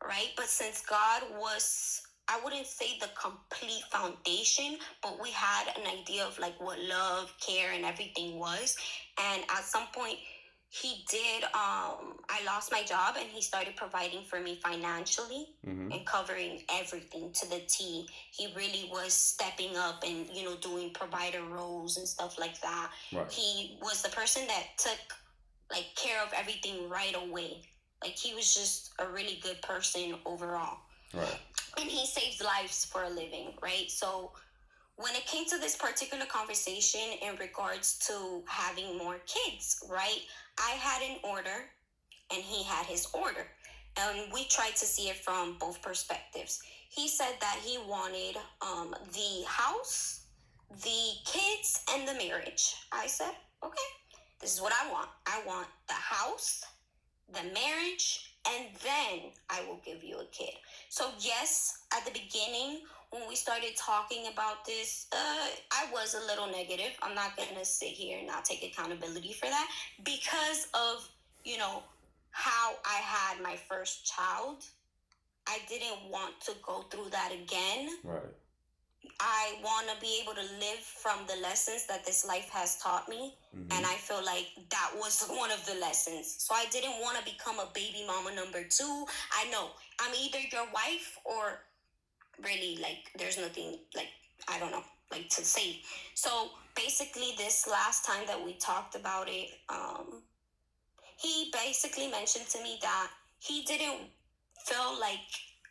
right? But since God was, I wouldn't say the complete foundation, but we had an idea of like what love, care, and everything was. And at some point, he did, I lost my job and he started providing for me financially Mm-hmm. and covering everything to the T. He really was stepping up and, doing provider roles and stuff like that. Right. He was the person that took like care of everything right away. Like he was just a really good person overall. Right. And he saves lives for a living, right? So when it came to this particular conversation in regards to having more kids, right? I had an order and he had his order. And we tried to see it from both perspectives. He said that he wanted the house, the kids, and the marriage. I said, okay, this is what I want. I want the house, the marriage, and then I will give you a kid. So yes, at the beginning, when we started talking about this, I was a little negative. I'm not going to sit here and not take accountability for that because of, how I had my first child. I didn't want to go through that again. Right. I want to be able to live from the lessons that this life has taught me. Mm-hmm. And I feel like that was one of the lessons. So I didn't want to become a baby mama number 2. I know I'm either your wife or really like there's nothing like, I don't know, like to say. So basically this last time that we talked about it, he basically mentioned to me that he didn't feel like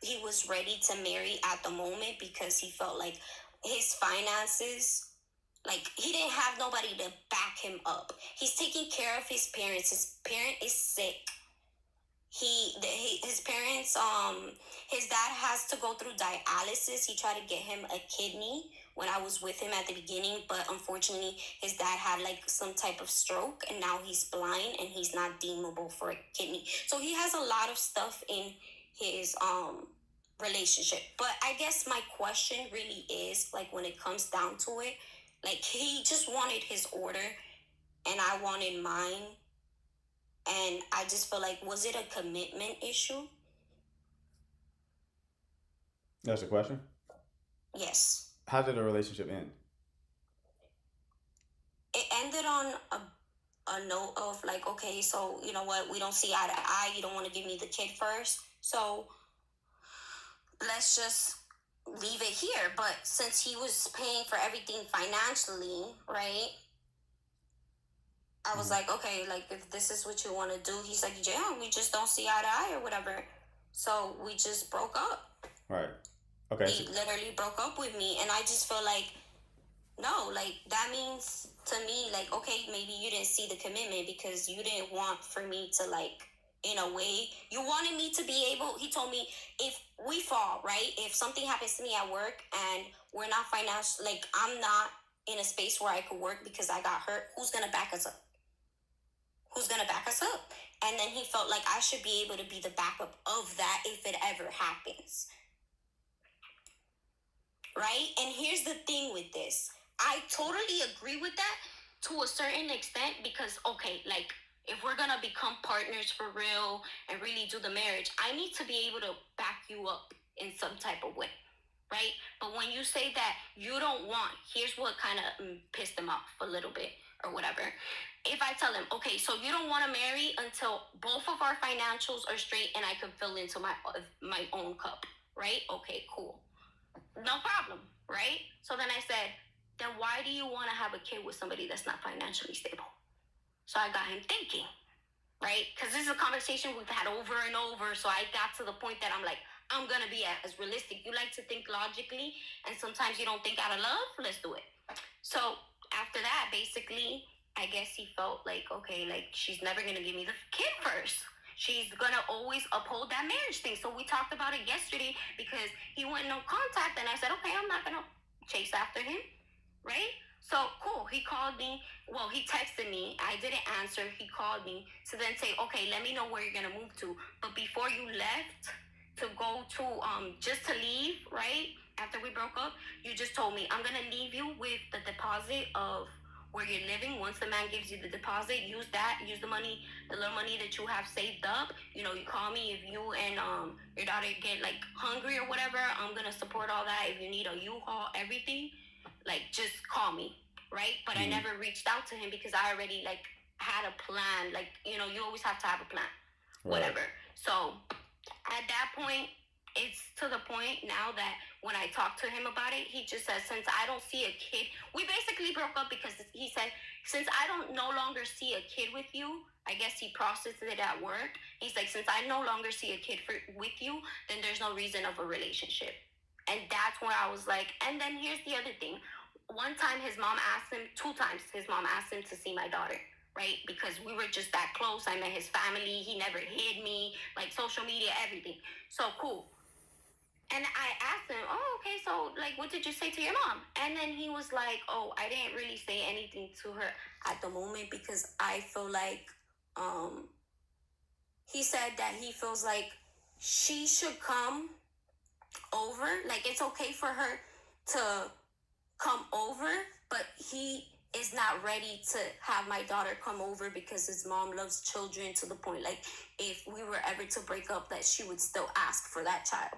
he was ready to marry at the moment because he felt like his finances, Like, he didn't have nobody to back him up. He's taking care of his parents. His parent is sick. His parents, his dad has to go through dialysis. He tried to get him a kidney when I was with him at the beginning, but unfortunately his dad had like some type of stroke, and now he's blind and he's not deemable for a kidney. So he has a lot of stuff in his relationship. But I guess my question really is, like, when it comes down to it, like, he just wanted his order and I wanted mine. And I just feel like, was it a commitment issue? That's the question. Yes. How did the relationship end? It ended on a note of like, okay, so you know what, we don't see eye to eye. You don't want to give me the kid first, so let's just leave it here. But since he was paying for everything financially, right, I was like, okay, like, if this is what you want to do, he's like, yeah, we just don't see eye to eye or whatever. So we just broke up. Right. Okay. He literally broke up with me, and I just feel like, no, like, that means to me, like, okay, maybe you didn't see the commitment because you didn't want for me to, like, in a way, you wanted me to be able, he told me, if we fall, right, if something happens to me at work and we're not financial, like, I'm not in a space where I could work because I got hurt, who's going to back us up? Who's going to back us up? And then he felt like I should be able to be the backup of that if it ever happens. Right? And here's the thing with this. I totally agree with that to a certain extent because, okay, like, if we're going to become partners for real and really do the marriage, I need to be able to back you up in some type of way, right? But when you say that you don't want, here's what kind of pissed him off a little bit or whatever. If I tell him, okay, so you don't want to marry until both of our financials are straight and I can fill into my own cup, right? Okay, cool. No problem, right? So then I said, then why do you want to have a kid with somebody that's not financially stable? So I got him thinking, right? Because this is a conversation we've had over and over. So I got to the point that I'm like, I'm going to be as realistic. You like to think logically, and sometimes you don't think out of love. Let's do it. So after that, basically, I guess he felt like, okay, like, she's never going to give me the kid first. She's going to always uphold that marriage thing. So we talked about it yesterday because he went no contact, and I said, okay, I'm not going to chase after him, right? So, cool. He called me. Well, he texted me. I didn't answer. He called me to then say, okay, let me know where you're going to move to. But before you left to go to, just to leave, right, after we broke up, you just told me, I'm going to leave you with the deposit of where you're living. Once the man gives you the deposit, use that, use the money, the little money that you have saved up. You know, you call me if you and your daughter get like hungry or whatever. I'm gonna support all that. If you need a U-Haul, everything, like, just call me, right? But I never reached out to him because I already like had a plan. Like, you know, you always have to have a plan, whatever. So at that point, it's to the point now that when I talk to him about it, he just says, since I don't see a kid, we basically broke up because he said, since I don't no longer see a kid with you, I guess he processed it at work. He's like, since I no longer see a kid with you, then there's no reason of a relationship. And that's where I was like, and then here's the other thing. One time his mom asked him, 2 times his mom asked him to see my daughter, right? Because we were just that close. I met his family. He never hid me, like social media, everything. So cool. And I asked him, oh, okay, so, like, what did you say to your mom? And then he was like, oh, I didn't really say anything to her at the moment because I feel like, he said that he feels like she should come over. Like, it's okay for her to come over, but he is not ready to have my daughter come over because his mom loves children to the point, like, if we were ever to break up, that she would still ask for that child.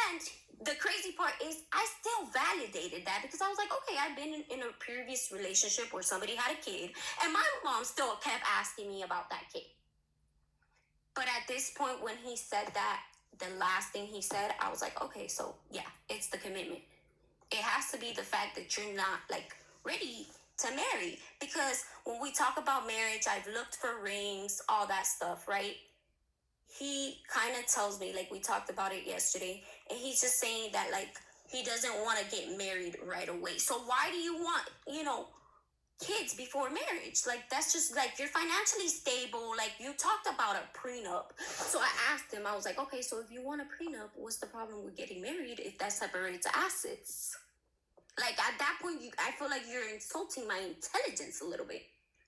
And the crazy part is I still validated that because I was like, okay, I've been in a previous relationship where somebody had a kid and my mom still kept asking me about that kid. But at this point, when he said that, the last thing he said, I was like, okay, so yeah, it's the commitment. It has to be the fact that you're not like ready to marry, because when we talk about marriage, I've looked for rings, all that stuff, right? He kind of tells me, like, we talked about it yesterday, and he's just saying that, like, he doesn't want to get married right away. So why do you want, kids before marriage? Like, that's just like, you're financially stable. Like, you talked about a prenup. So I asked him, I was like, okay, so if you want a prenup, what's the problem with getting married if that separates assets? Like, at that point, I feel like you're insulting my intelligence a little bit.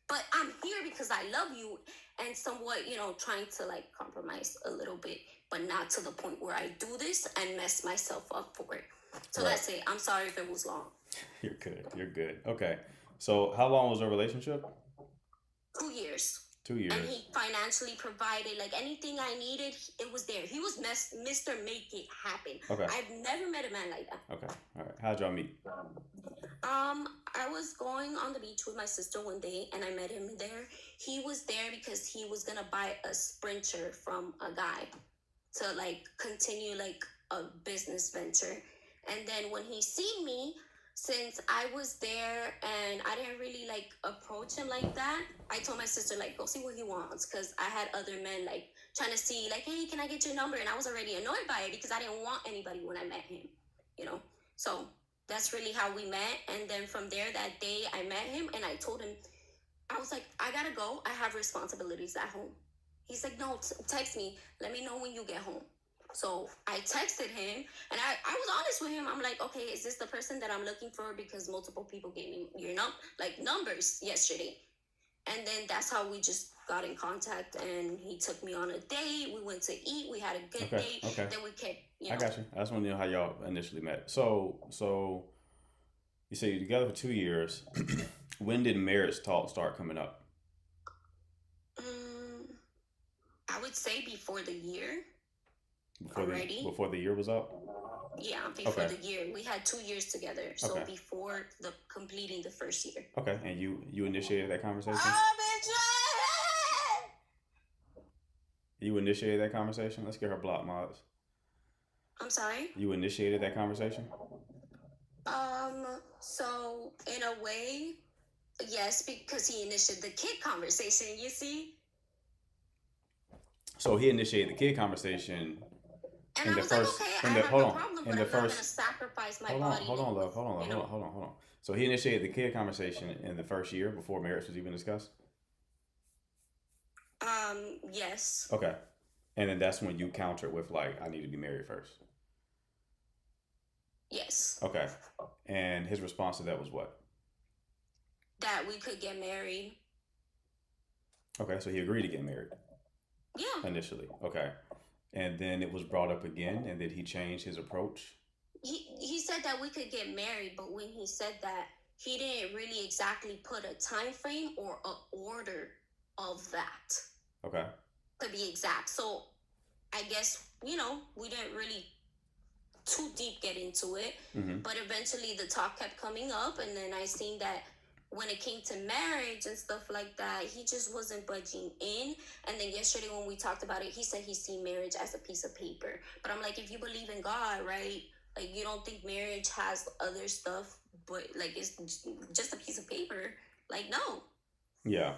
But I'm here because I love you and somewhat, trying to like compromise a little bit, but not to the point where I do this and mess myself up for it. So Right. that's it. I'm sorry if it was long. You're good. You're good. Okay. So how long was the relationship? 2 years. 2 years. And he financially provided, like, anything I needed, it was there. He was Mr. Make It Happen. Okay. I've never met a man like that. Okay. All right. How'd y'all meet? I was going on the beach with my sister one day and I met him there. He was there because he was gonna buy a Sprinter from a guy to like continue like a business venture. And then when he seen me, since I was there and I didn't really like approach him like that, I told my sister like, go see what he wants, because I had other men like trying to see like, hey, can I get your number? And I was already annoyed by it because I didn't want anybody when I met him, So that's really how we met. And then from there, that day I met him and I told him, I was like, I gotta go. I have responsibilities at home. He's like, no, text me. Let me know when you get home. So I texted him and I was honest with him. I'm like, okay, is this the person that I'm looking for? Because multiple people gave me your numbers yesterday. And then that's how we just got in contact, and he took me on a date. We went to eat. We had a good date. Okay. Then we kept, I got you. I just want to know how y'all initially met. So you say you're together for 2 years. When did marriage talk start coming up? I would say before the year. Before the year was up? Yeah, before Okay. the year. We had 2 years together. So Okay. before completing the first year. Okay, and you initiated that conversation? You initiated that conversation? Let's get her block mods. I'm sorry? You initiated that conversation? So in a way, yes, because he initiated the kid conversation, you see? So he initiated the kid conversation. And In I the was first- like, okay, in I the- have hold no on. problem, In but I'm the not going to first- sacrifice my Hold body. on, love. Hold on. So he initiated the kid conversation in the first year before marriage was even discussed? Yes. Okay. And then that's when you countered with like, I need to be married first. Yes. Okay. And his response to that was what? That we could get married. Okay, so he agreed to get married Yeah. initially. Okay. And then it was brought up again, and did he change his approach? He said that we could get married, but when he said that, he didn't really exactly put a time frame or a order of that, Okay. to be exact. So I guess, we didn't really too deep get into it, Mm-hmm. but eventually the talk kept coming up, and then I seen that when it came to marriage and stuff like that, he just wasn't budging in. And then yesterday when we talked about it, he said he seen marriage as a piece of paper. But I'm like, if you believe in God, right? Like, you don't think marriage has other stuff, but like it's just a piece of paper? Like, no. Yeah.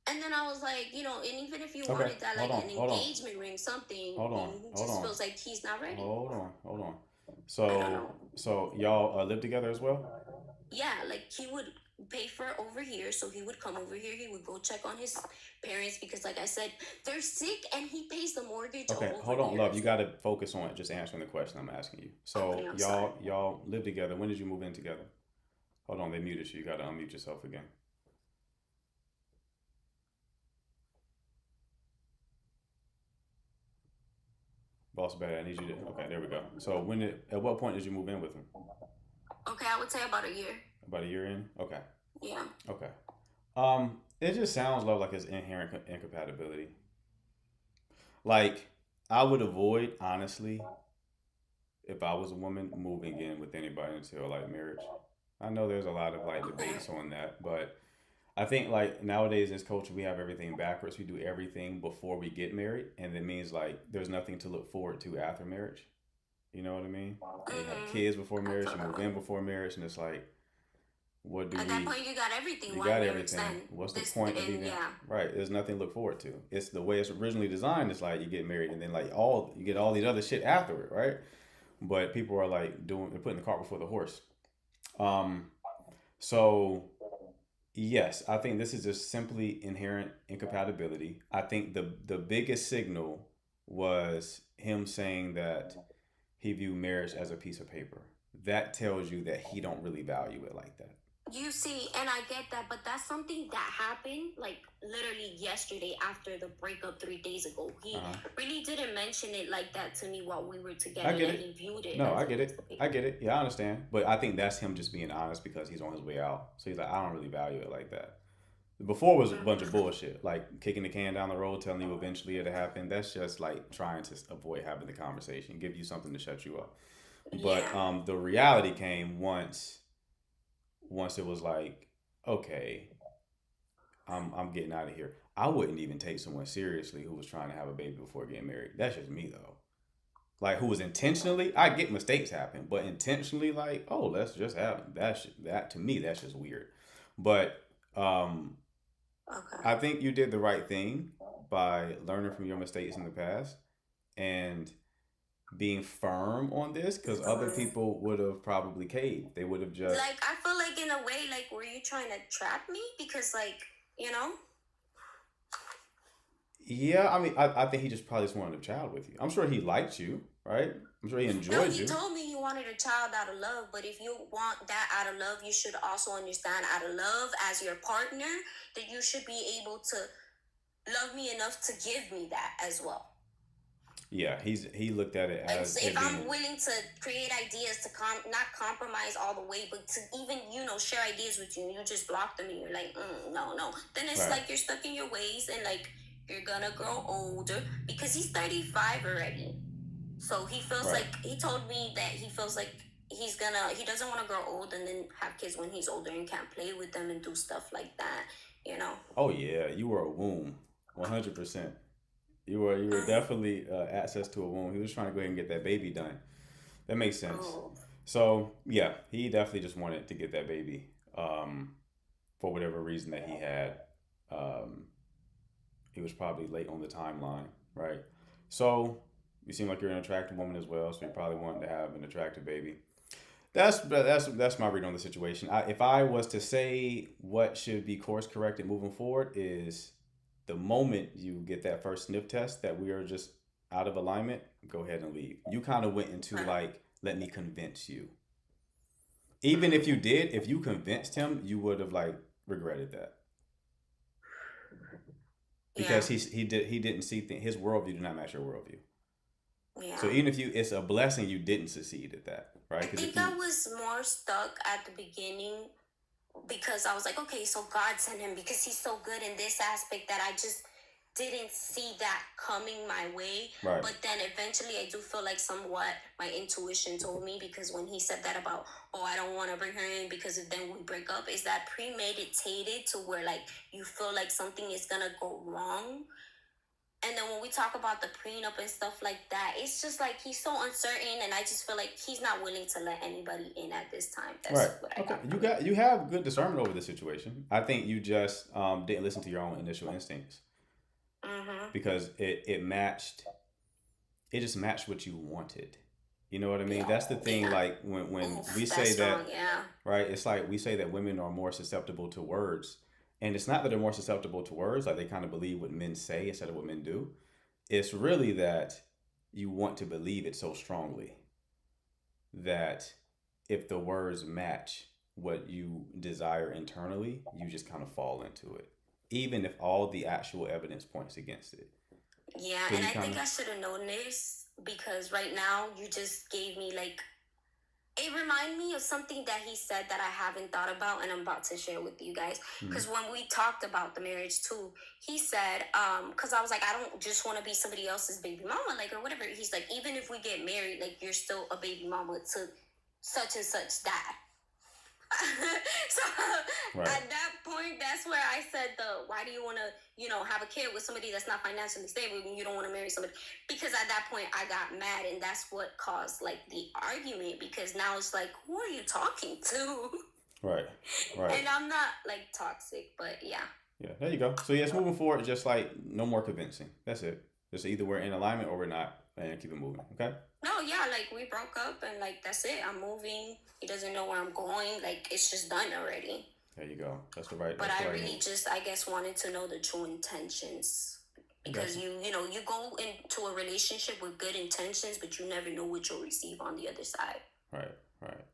And then I was like, and even if you Okay, wanted that, like hold on, an hold on. engagement ring, something, Hold on, he hold just on. feels like he's not ready. Hold on. I don't So know. y'all live together as well? Yeah, like he would pay for it over here, so he would come over here. He would go check on his parents because, like I said, they're sick, and he pays the mortgage. Okay, over hold on, here. love. You got to focus on just answering the question I'm asking you. So Okay, I'm sorry. y'all live together. When did you move in together? Hold on, they muted you. You got to unmute yourself again. Boss Bad, I need you to. Okay, there we go. So at what point did you move in with him? Okay, I would say about a year. About a year in? Okay. Yeah. Okay. It just sounds love like it's inherent incompatibility. Like, I would avoid, honestly, if I was a woman, moving in with anybody until like marriage. I know there's a lot of like debates on that, but I think like nowadays in this culture we have everything backwards. We do everything before we get married, and it means like there's nothing to look forward to after marriage. You know what I mean? You have kids before marriage, you move in before marriage, and it's like, what do At that point, you got everything. you Why got marriage everything. then? What's the This- point of and even yeah. right? There's nothing to look forward to. It's the way it's originally designed. It's like you get married and then like you get all these other shit after it, right? but people are like they're putting the cart before the horse. Um, so yes, I think this is just simply inherent incompatibility. I think the biggest signal was him saying that he viewed marriage as a piece of paper. That tells you that he don't really value it like that. You see, and I get that, but that's something that happened like literally yesterday after the breakup 3 days ago. He Uh-huh. really didn't mention it like that to me while we were I together, get that it. he viewed it No, as I a get piece it. of I paper. get it. Yeah, I understand. But I think that's him just being honest because he's on his way out. So he's like, I don't really value it like that. Before was a bunch of bullshit, like kicking the can down the road, telling you eventually it'll happen. That's just like trying to avoid having the conversation, give you something to shut you up. But Yeah. the reality came once it was like, okay, I'm getting out of here. I wouldn't even take someone seriously who was trying to have a baby before getting married. That's just me though. Like who was intentionally, I get mistakes happen, but intentionally like, oh, let's just have that to me that's just weird. But Okay. I think you did the right thing by learning from your mistakes in the past and being firm on this because other people would have probably caved. They would have just, Like, I feel like in a way, like, were you trying to trap me? Because, like, you know? yeah, I mean, I think he just probably just wanted a child with you. I'm sure he liked you, right? I'm sure he No, enjoyed he you. told me he wanted a child out of love, but if you want that out of love, you should also understand out of love as your partner that you should be able to love me enough to give me that as well. Yeah, he looked at it Like, as so if it I'm being, willing to create ideas to not compromise all the way, but to even, share ideas with you, and you just block them and you're like, no. Then it's right, like you're stuck in your ways and like you're gonna grow older because he's 35 already. So he feels right. like, he told me that he feels like he doesn't want to grow old and then have kids when he's older and can't play with them and do stuff like that. Oh yeah, you were a womb, 100%. You were definitely access to a womb. He was trying to go ahead and get that baby done. That makes sense. Oh, So yeah, he definitely just wanted to get that baby for whatever reason that he had. Um, he was probably late on the timeline, right? So you seem like you're an attractive woman as well, so you probably wanted to have an attractive baby. That's my read on the situation. If I was to say what should be course corrected moving forward is the moment you get that first sniff test that we are just out of alignment, go ahead and leave. You kind of went into like, let me convince you. Even if you did, if you convinced him, you would have like regretted that yeah, because he didn't see his worldview did not match your worldview. yeah. So even if it's a blessing you didn't succeed at that, right? I Because think if I you was more stuck at the beginning because I was like, okay, so God sent him because he's so good in this aspect that I just didn't see that coming my way. right, But then eventually I do feel like somewhat my intuition told me because when he said that about, oh, I don't want to bring her in because if then we break up, is that premeditated to where like you feel like something is gonna go wrong? And then when we talk about the prenup and stuff like that, it's just like he's so uncertain, and I just feel like he's not willing to let anybody in at this time. That's right. what I Okay, got you from it. you have good discernment over the situation. I think you just didn't listen to your own initial instincts Mm-hmm. because it just matched what you wanted. You know what I mean? Yeah. That's the thing. Yeah. Like when Oof, we say that's strong. that, Yeah. right? It's like we say that women are more susceptible to words, and it's not that they're more susceptible to words. Like they kind of believe what men say instead of what men do. It's really that you want to believe it so strongly that if the words match what you desire internally, you just kind of fall into it, even if all the actual evidence points against it. Yeah, So and you I kind think of, I should have known this because right now you just gave me like it reminded me of something that he said that I haven't thought about and I'm about to share with you guys. mm, Because when we talked about the marriage too, he said, because I was like, I don't just want to be somebody else's baby mama, like, or whatever. He's like, even if we get married, like, you're still a baby mama to such and such dad. So right, at that point, that's where I said why do you want to, have a kid with somebody that's not financially stable and you don't want to marry somebody? Because at that point, I got mad and that's what caused like the argument because now it's like, who are you talking to? right, right. And I'm not like toxic, but yeah. Yeah, there you go. So yes, moving forward, just like no more convincing. That's it. Just either we're in alignment or we're not, and keep it moving. Okay. No, yeah, like we broke up and like that's it. I'm moving. He doesn't know where I'm going. Like it's just done already. There you go. That's the right. But That's I the right really move. just, I guess, wanted to know the true intentions because Gotcha. you know, you go into a relationship with good intentions, but you never know what you'll receive on the other side. Right. Right.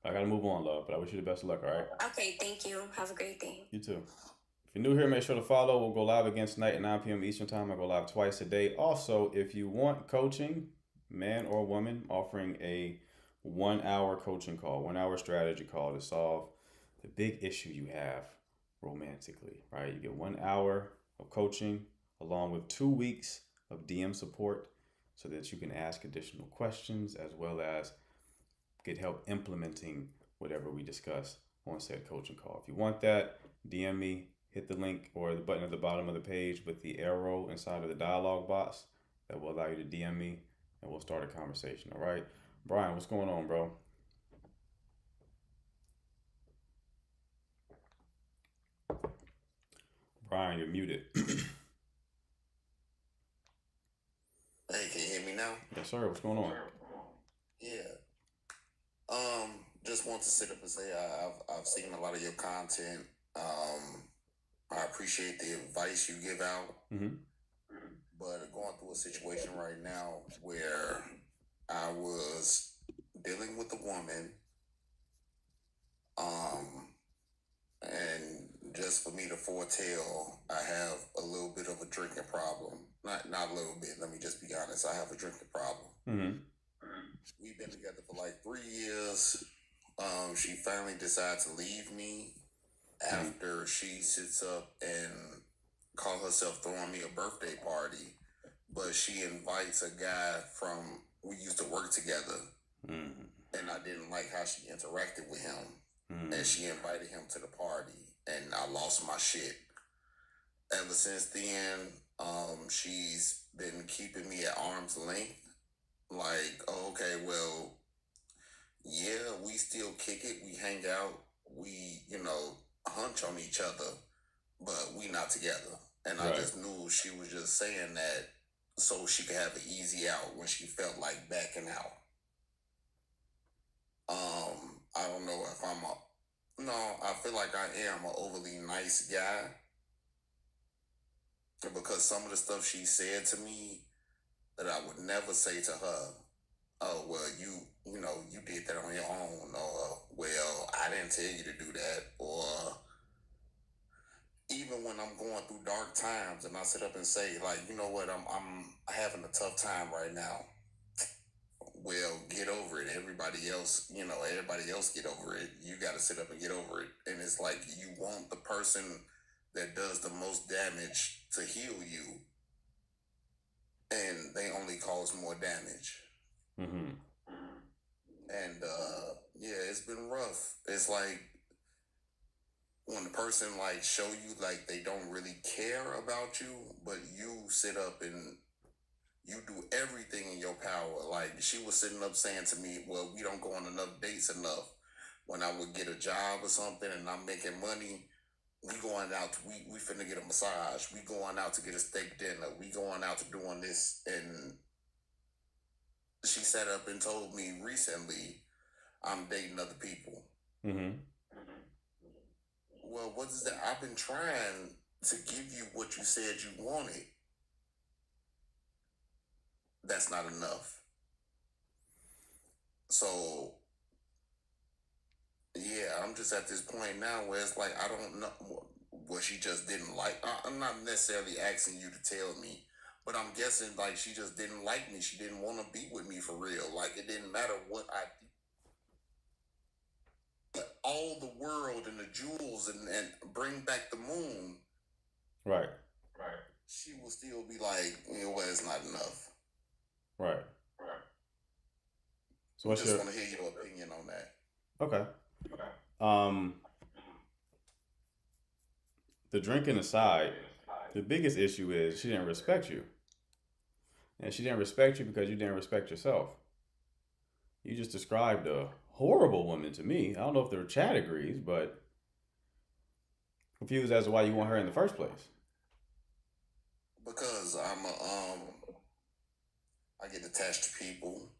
I gotta move on, love. But I wish you the best of luck. All right. Okay, thank you. Have a great day. You too. If you're new here, make sure to follow. We'll go live again tonight at 9 p.m. Eastern Time. I go live twice a day. Also, if you want coaching, man or woman, offering a 1 hour coaching call, 1 hour strategy call to solve the big issue you have romantically, right? You get 1 hour of coaching along with 2 weeks of DM support so that you can ask additional questions as well as get help implementing whatever we discuss on said coaching call. If you want that, DM me, hit the link or the button at the bottom of the page with the arrow inside of the dialog box that will allow you to DM me and we'll start a conversation. All right. Brian, what's going on, bro? Brian, you're muted. Hey, can you hear me now? Yes, sir. What's going on? Yeah. Just want to sit up and say I've seen a lot of your content. I appreciate the advice you give out, Mm-hmm. but going through a situation right now where I was dealing with a woman, and just for me to foretell, I have a little bit of a drinking problem. Not a little bit. Let me just be honest. I have a drinking problem. Mm-hmm. We've been together for like 3 years. She finally decides to leave me after she sits up and call herself throwing me a birthday party. But she invites a guy from, we used to work together, Mm-hmm. and I didn't like how she interacted with him. Mm-hmm. And she invited him to the party, and I lost my shit. Ever since then, she's been keeping me at arm's length. Like, okay, well, yeah, we still kick it. We hang out. We, hunch on each other, but we not together. And I Right. just knew she was just saying that so she could have an easy out when she felt like backing out. I don't know if I feel like I am an overly nice guy because some of the stuff she said to me that I would never say to her, oh, well, you did that on your own, or, well, I didn't tell you to do that, or even when I'm going through dark times and I sit up and say, like, you know what, I'm having a tough time right now. Well, get over it. Everybody else get over it. You got to sit up and get over it. And it's like you want the person that does the most damage to heal you, and they only cause more damage. Mm-hmm. And yeah, it's been rough. It's like when the person like show you like they don't really care about you, but you sit up and you do everything in your power. Like she was sitting up saying to me, well, we don't go on enough dates enough. When I would get a job or something and I'm making money, we going out, we finna get a massage. We going out to get a steak dinner. We going out to doing this. And she sat up and told me recently, I'm dating other people. Mm-hmm. Well, what is that? I've been trying to give you what you said you wanted. That's not enough. So, yeah, I'm just at this point now where it's like, I don't know what she just didn't like. I'm not necessarily asking you to tell me, but I'm guessing like she just didn't like me. She didn't want to be with me for real. Like it didn't matter what I did. But all the world and the jewels and bring back the moon. Right. She will still be like, well, it's not enough. Right. So I what's just your want to hear your opinion on that. okay? The drinking aside, the biggest issue is she didn't respect you, and she didn't respect you because you didn't respect yourself. You just described a horrible woman to me. I don't know if the chat agrees, but confused as to why you want her in the first place. Because I'm a I get attached to people.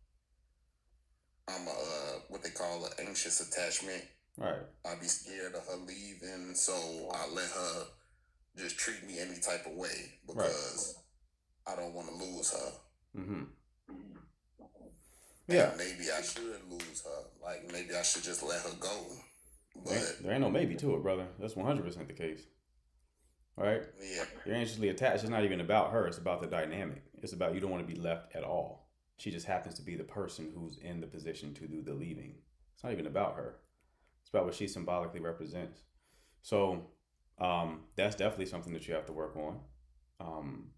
I'm what they call an anxious attachment. Right. I be scared of her leaving, so I let her just treat me any type of way because I don't want to lose her. Mm-hmm. And Yeah. maybe I should lose her. Like maybe I should just let her go. But There ain't no maybe to it, brother. That's 100% the case. Right? yeah, You're anxiously attached. It's not even about her. It's about the dynamic. It's about you don't want to be left at all. She just happens to be the person who's in the position to do the leaving. It's not even about her. It's about what she symbolically represents. So that's definitely something that you have to work on.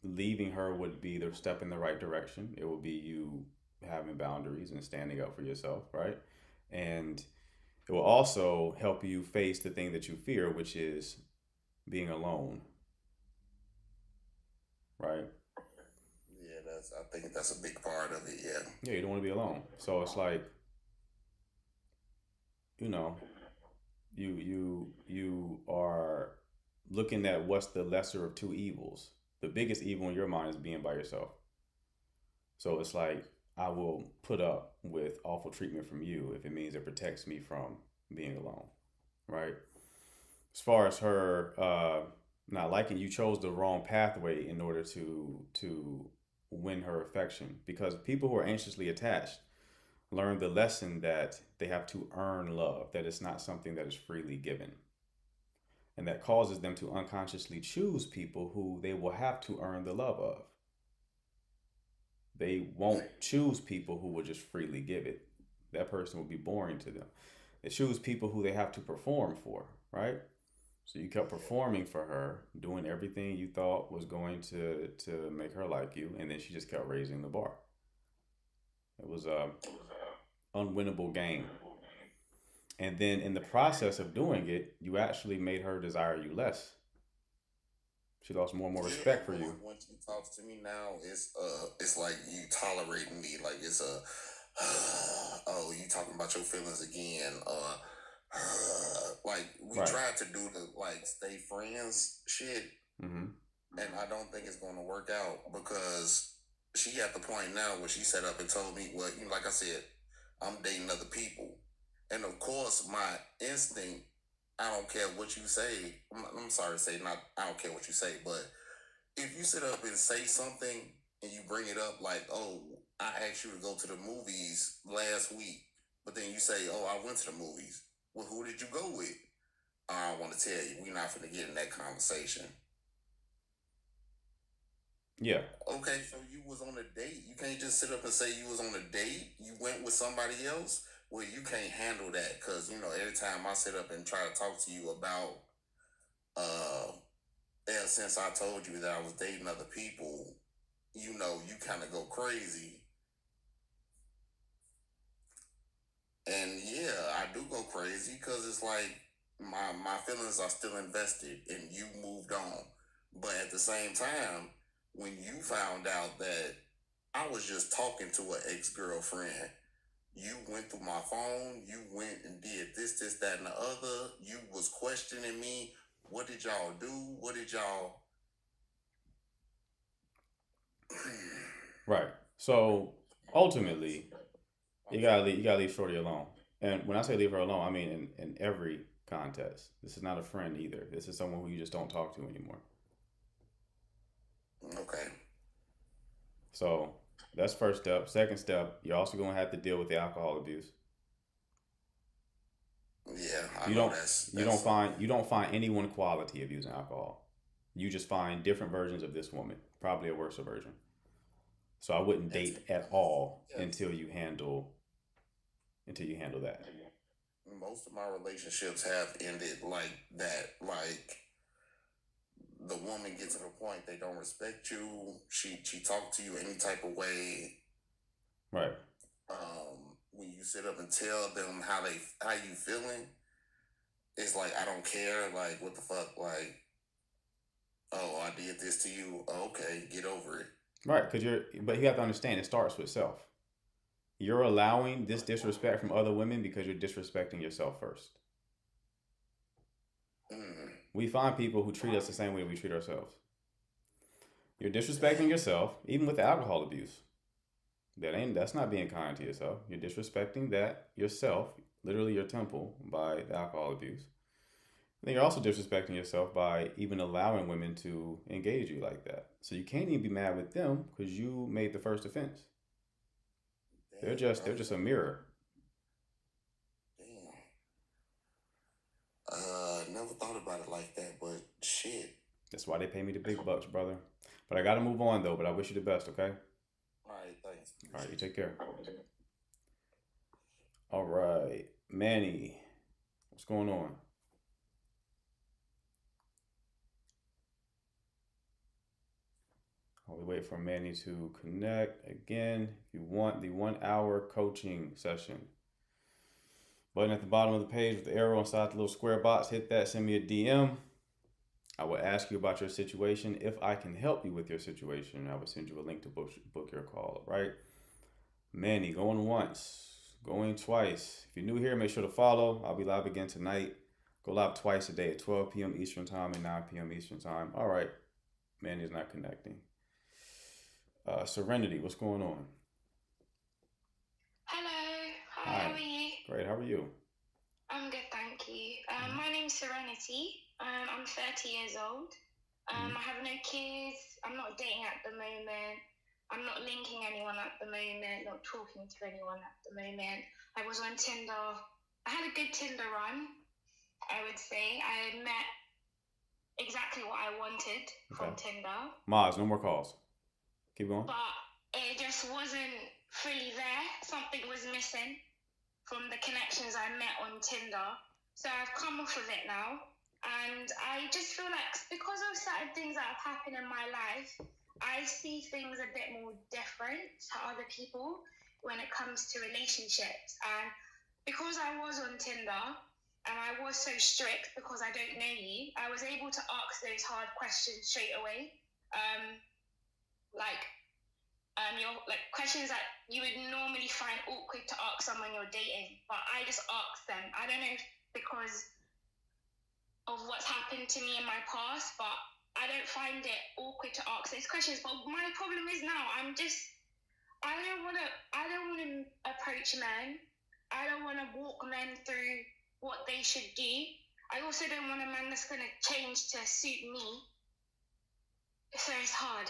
Leaving her would be the step in the right direction. It would be you having boundaries and standing up for yourself, right? And it will also help you face the thing that you fear, which is being alone, right? yeah, I think that's a big part of it. Yeah. Yeah, you don't want to be alone. So it's like, you know, you are looking at what's the lesser of two evils. The biggest evil in your mind is being by yourself. So it's like I will put up with awful treatment from you if it means it protects me from being alone, right? As far as her not liking, you chose the wrong pathway in order to win her affection, because people who are anxiously attached learn the lesson that they have to earn love, that it's not something that is freely given. And that causes them to unconsciously choose people who they will have to earn the love of. They won't choose people who will just freely give it. That person will be boring to them. They choose people who they have to perform for, right? So you kept performing for her, doing everything you thought was going to make her like you, and then she just kept raising the bar. It was a unwinnable game. And then in the process of doing it, you actually made her desire you less. She lost more and more respect for you. When she talks to me now, it's like you tolerating me. Like it's a, oh, you talking about your feelings again? Like we Right. tried to do the like stay friends shit, Mm-hmm. and I don't think it's going to work out because she at the point now where she set up and told me, well, you know, like I said, I'm dating other people, and of course my instinct. I don't care what you say. I'm sorry to say, not. I don't care what you say, but if you sit up and say something and you bring it up like, "Oh, I asked you to go to the movies last week," but then you say, "Oh, I went to the movies." Well, who did you go with? I don't want to tell you. We're not going to get in that conversation. Yeah. Okay, so you was on a date. You can't just sit up and say you was on a date. You went with somebody else. Well, you can't handle that because, you know, every time I sit up and try to talk to you about, ever since I told you that I was dating other people, you know, you kind of go crazy. And yeah, I do go crazy because it's like my feelings are still invested and you moved on. But at the same time, when you found out that I was just talking to an ex-girlfriend, you went through my phone, you went and did this, that, and the other. You was questioning me. What did y'all do? What did y'all... Right. So ultimately, you gotta leave Shorty alone. And when I say leave her alone, I mean in every context. This is not a friend either. This is someone who you just don't talk to anymore. Okay. So that's first step. Second step, you're also gonna have to deal with the alcohol abuse. Yeah, I You know don't you don't find any one quality of using alcohol. You just find different versions of this woman, probably a worse version. So I wouldn't date at all until you handle that. Most of my relationships have ended like that. Like the woman gets to the point they don't respect you. She talk to you any type of way. Right. When you sit up and tell them how you feeling, it's like I don't care. Like what the fuck? Like, oh, I did this to you. Okay, get over it. Right, but you have to understand it starts with self. You're allowing this disrespect from other women because you're disrespecting yourself first. We find people who treat us the same way we treat ourselves. You're disrespecting yourself, even with the alcohol abuse. That's not being kind to yourself. You're disrespecting that yourself, literally your temple, by the alcohol abuse. And then you're also disrespecting yourself by even allowing women to engage you like that. So you can't even be mad with them because you made the first offense. They're just a mirror. Damn. Never thought about it like that, but shit. That's why they pay me the big bucks, brother. But I gotta move on though. But I wish you the best, okay? All right, thanks. All right, you take care. All right, Manny, what's going on? While we wait for Manny to connect again, if you want the 1 hour coaching session, button at the bottom of the page with the arrow inside the little square box, hit that, send me a DM. I will ask you about your situation. If I can help you with your situation, I will send you a link to book your call, right? Manny, going once, going twice. If you're new here, make sure to follow. I'll be live again tonight. Go live twice a day at 12 p.m. Eastern Time and 9 p.m. Eastern Time. All right. Manny's not connecting. Serenity, what's going on? Hello. Hi, Hi. how are you? Great, how are you? I'm good, thank you. My name's Serenity. I'm 30 years old. I have no kids. I'm not dating at the moment. I'm not linking anyone at the moment, not talking to anyone at the moment. I was on Tinder. I had a good Tinder run, I would say. I had met exactly what I wanted from Tinder. Maz, no more calls. Keep going. But it just wasn't fully there. Something was missing from the connections I met on Tinder. So I've come off of it now. And I just feel like because of certain things that have happened in my life, I see things a bit more different to other people when it comes to relationships. And because I was on Tinder and I was so strict because I don't know you, I was able to ask those hard questions straight away. Like questions that you would normally find awkward to ask someone you're dating, but I just asked them. I don't know if because of what's happened to me in my past, but I don't find it awkward to ask those questions. But my problem is now I don't want to approach men. I don't want to walk men through what they should do. I also don't want a man that's going to change to suit me. So it's hard.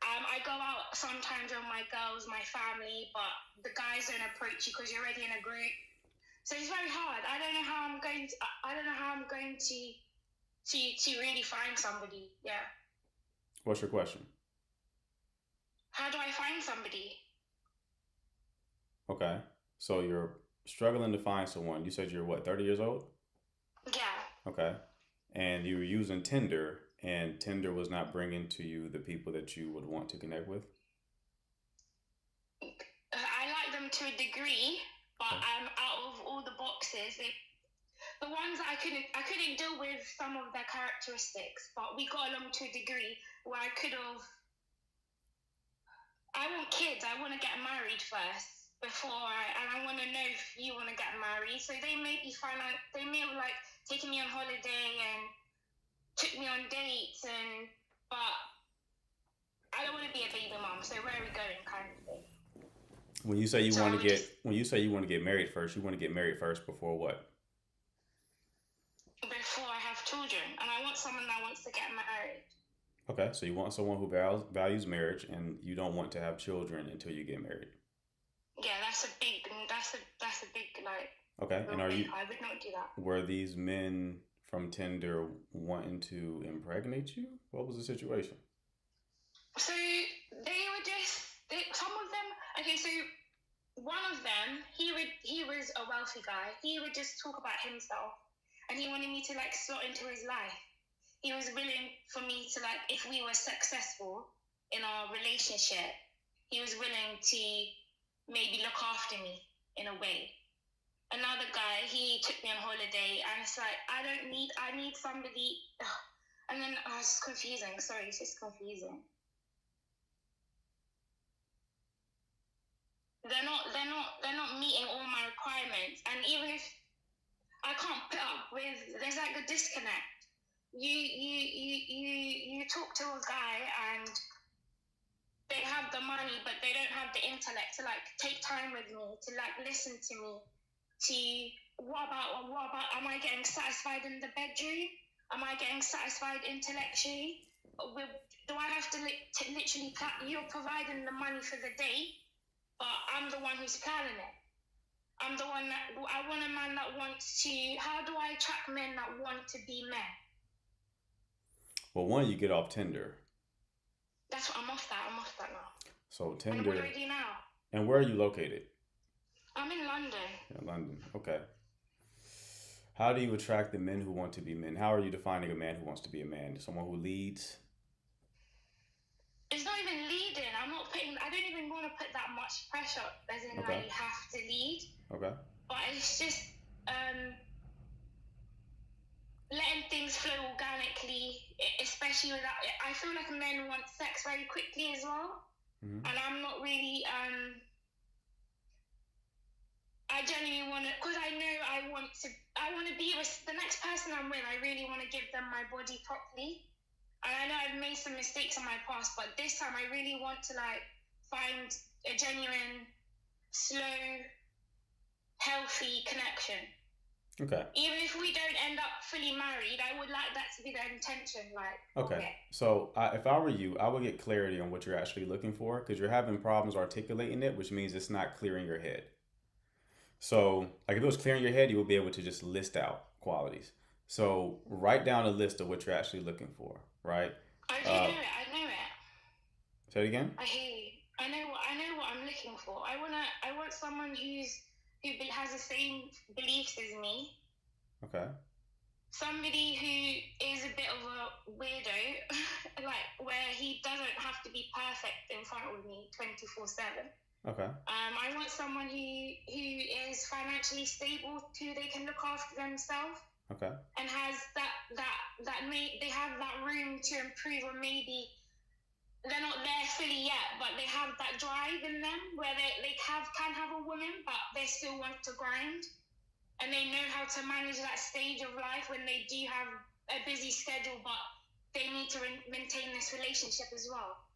I go out sometimes with my girls, my family, but the guys don't approach you because you're already in a group. So it's very hard. I don't know how I'm going to really find somebody. Yeah. What's your question? How do I find somebody? Okay. So you're struggling to find someone. You said you're what, 30 years old? Yeah. Okay. And you were using Tinder, and Tinder was not bringing to you the people that you would want to connect with? I like them to a degree, but out of all the boxes, the ones that I couldn't deal with some of their characteristics, but we got along to a degree where I want kids. I want to get married first and I want to know if you want to get married. So they may have like taken me on holiday and took me on dates, but I don't want to be a baby mom. So where are we going, kind of thing. When you say you want to get married first, you want to get married first before what? Before I have children, and I want someone that wants to get married. Okay, so you want someone who values marriage, and you don't want to have children until you get married. Yeah, that's a big like. Okay, and I would not do that. Were these men from Tinder wanting to impregnate you? What was the situation? So some of them. Okay, so one of them, he was a wealthy guy. He would just talk about himself, and he wanted me to like slot into his life. He was willing for me to like, if we were successful in our relationship, he was willing to maybe look after me in a way. Another guy, he took me on holiday, and it's like I need somebody. And then it's confusing. Sorry, it's just confusing. They're not meeting all my requirements, and even if I can't put up with, there's like a disconnect. You talk to a guy and they have the money, but they don't have the intellect to like take time with me, to like listen to me, to what about am I getting satisfied in the bedroom? Am I getting satisfied intellectually? Do I have to literally you're providing the money for the day, but I'm the one who's planning it. I'm the one that I want a man that wants to. How do I attract men that want to be men? Well, one, you get off Tinder. That's what I'm off that now. So And Tinder. what do I do now? And where are you located? I'm in London. In London. Okay. How do you attract the men who want to be men? How are you defining a man who wants to be a man? Someone who leads? It's not even leading. I don't even want to put that much pressure as in Okay. like you have to lead. Okay. But it's just letting things flow organically, especially without. I feel like men want sex very quickly as well, Mm-hmm. and I'm not really. I genuinely want to, because I know I want to be with the next person I'm with. I really want to give them my body properly. And I know I've made some mistakes in my past, but this time I really want to like find a genuine, slow, healthy connection. Okay. Even if we don't end up fully married, I would like that to be the intention. Like, Okay. So if I were you, I would get clarity on what you're actually looking for, because you're having problems articulating it, which means it's not clear in your head. So, like, if it was clear in your head, you would be able to just list out qualities. So, write down a list of what you're actually looking for, right? I know it. I know it. Say it again? I hear you. I know what I'm looking for. I want someone who has the same beliefs as me. Okay. Somebody who is a bit of a weirdo, like where he doesn't have to be perfect in front of me 24/7. Okay. I want someone who is financially stable, who they can look after themselves. Okay. And has they have that room to improve, or maybe they're not there fully yet, but they have that drive in them where they can have a woman, but they still want to grind, and they know how to manage that stage of life when they do have a busy schedule, but they need to maintain this relationship as well.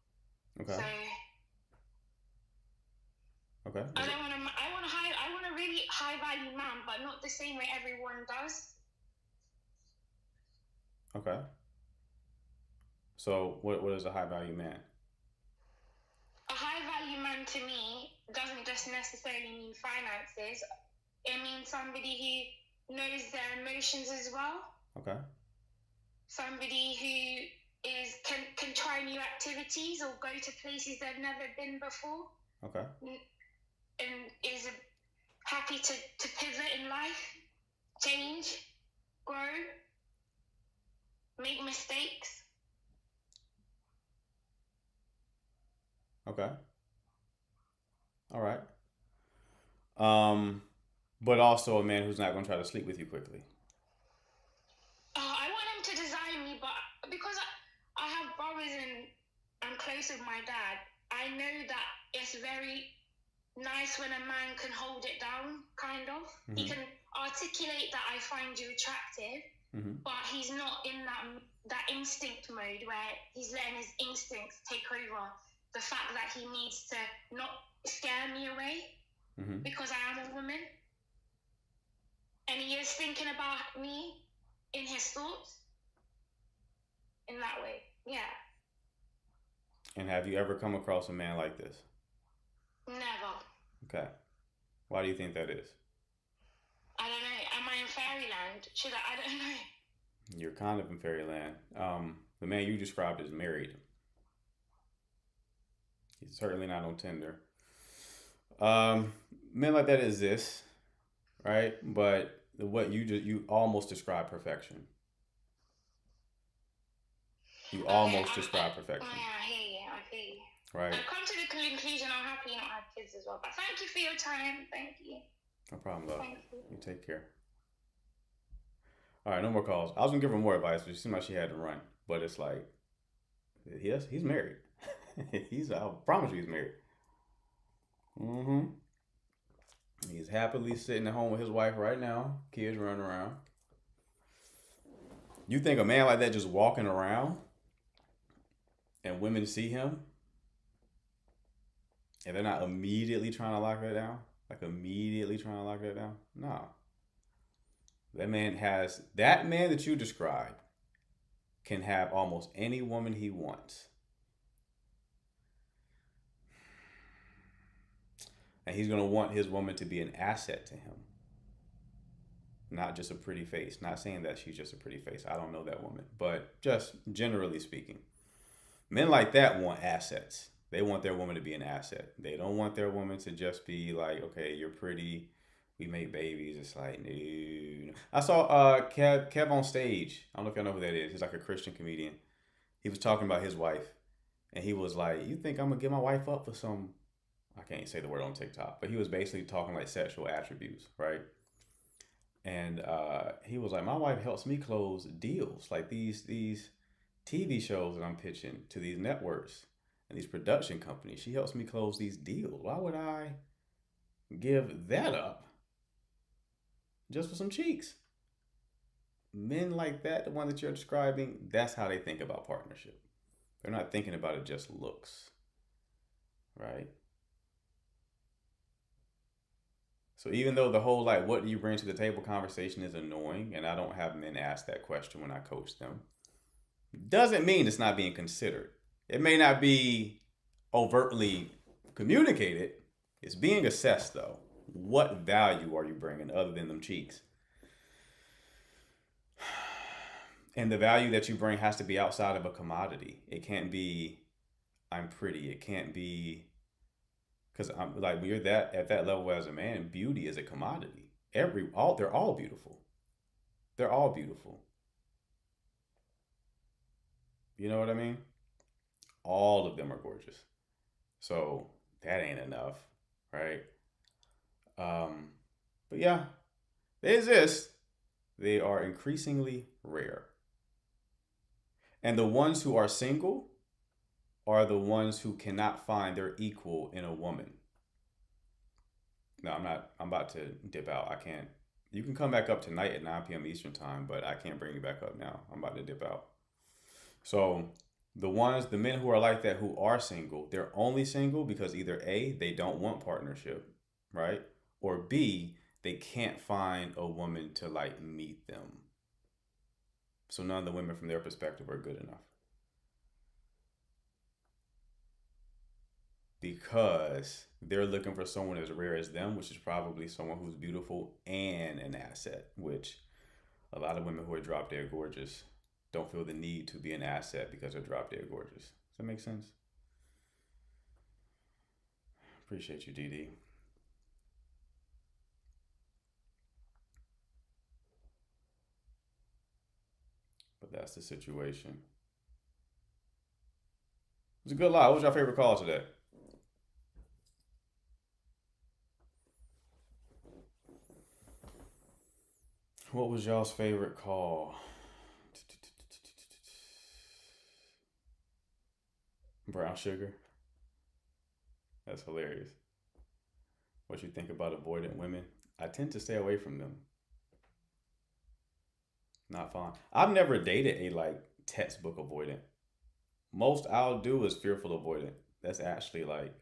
Okay. So. Okay. I want a really high value man, but not the same way everyone does. Okay. So what is a high value man? A high value man to me doesn't just necessarily mean finances. It means somebody who knows their emotions as well. Okay. Somebody who can try new activities or go to places they've never been before. Okay. And is happy to pivot in life, change, grow, make mistakes. Okay. All right. But also a man who's not going to try to sleep with you quickly. I want him to desire me, but because I have brothers and I'm close with my dad, I know that it's very nice when a man can hold it down, kind of. Mm-hmm. He can articulate that I find you attractive, mm-hmm. but he's not in that instinct mode where he's letting his instincts take over. The fact that he needs to not scare me away mm-hmm. because I am a woman. And he is thinking about me in his thoughts in that way. Yeah. And have you ever come across a man like this? Never. Okay. Why do you think that is? I don't know. Am I in fairyland? I don't know. You're kind of in fairyland. The man you described is married. He's certainly not on Tinder. Men like that exist, right? But what you almost describe perfection. You almost describe perfection. I hear you. Right. I've come to the conclusion I'm happy not have kids as well. But thank you for your time. Thank you. No problem, love. Thank you. You take care. All right, no more calls. I was gonna give her more advice, but she seemed like she had to run. But it's like, yes, he's married. I promise you, he's married. Mm-hmm. He's happily sitting at home with his wife right now. Kids running around. You think a man like that just walking around and women see him and they're not immediately trying to lock that down, nah. That man that you described can have almost any woman he wants. And he's going to want his woman to be an asset to him. Not just a pretty face. Not saying that she's just a pretty face. I don't know that woman. But just generally speaking, men like that want assets. They want their woman to be an asset. They don't want their woman to just be like, okay, you're pretty, we make babies. It's like, no. I saw Kev on stage. I don't know if y'all know who that is. He's like a Christian comedian. He was talking about his wife. And he was like, you think I'm going to give my wife up for some, I can't say the word on TikTok, but he was basically talking like sexual attributes, right? And he was like, my wife helps me close deals, like these TV shows that I'm pitching to these networks and these production companies. She helps me close these deals. Why would I give that up just for some cheeks? Men like that, the one that you're describing, that's how they think about partnership. They're not thinking about it just looks, right? So even though the whole like, what do you bring to the table conversation is annoying, and I don't have men ask that question when I coach them, doesn't mean it's not being considered. It may not be overtly communicated. It's being assessed though. What value are you bringing other than them cheeks? And the value that you bring has to be outside of a commodity. It can't be, I'm pretty. It can't be, because I'm like, when you're at that level as a man, beauty is a commodity. They're all beautiful. They're all beautiful. You know what I mean? All of them are gorgeous. So that ain't enough, right? But yeah, they exist. They are increasingly rare. And the ones who are single are the ones who cannot find their equal in a woman. No, I'm about to dip out. I can't. You can come back up tonight at 9 p.m. Eastern time, but I can't bring you back up now. I'm about to dip out. So the men who are like that, who are single, they're only single because either A, they don't want partnership, right? Or B, they can't find a woman to like meet them. So none of the women from their perspective are good enough. Because they're looking for someone as rare as them, which is probably someone who's beautiful and an asset, which a lot of women who are drop dead gorgeous don't feel the need to be an asset because they're drop dead gorgeous. Does that make sense? Appreciate you, DD. But that's the situation. It was a good lie. What was your favorite call today? What was y'all's favorite call? Brown sugar? That's hilarious. What you think about avoidant women? I tend to stay away from them. Not fun. I've never dated a like textbook avoidant. Most I'll do is fearful avoidant. That's actually like,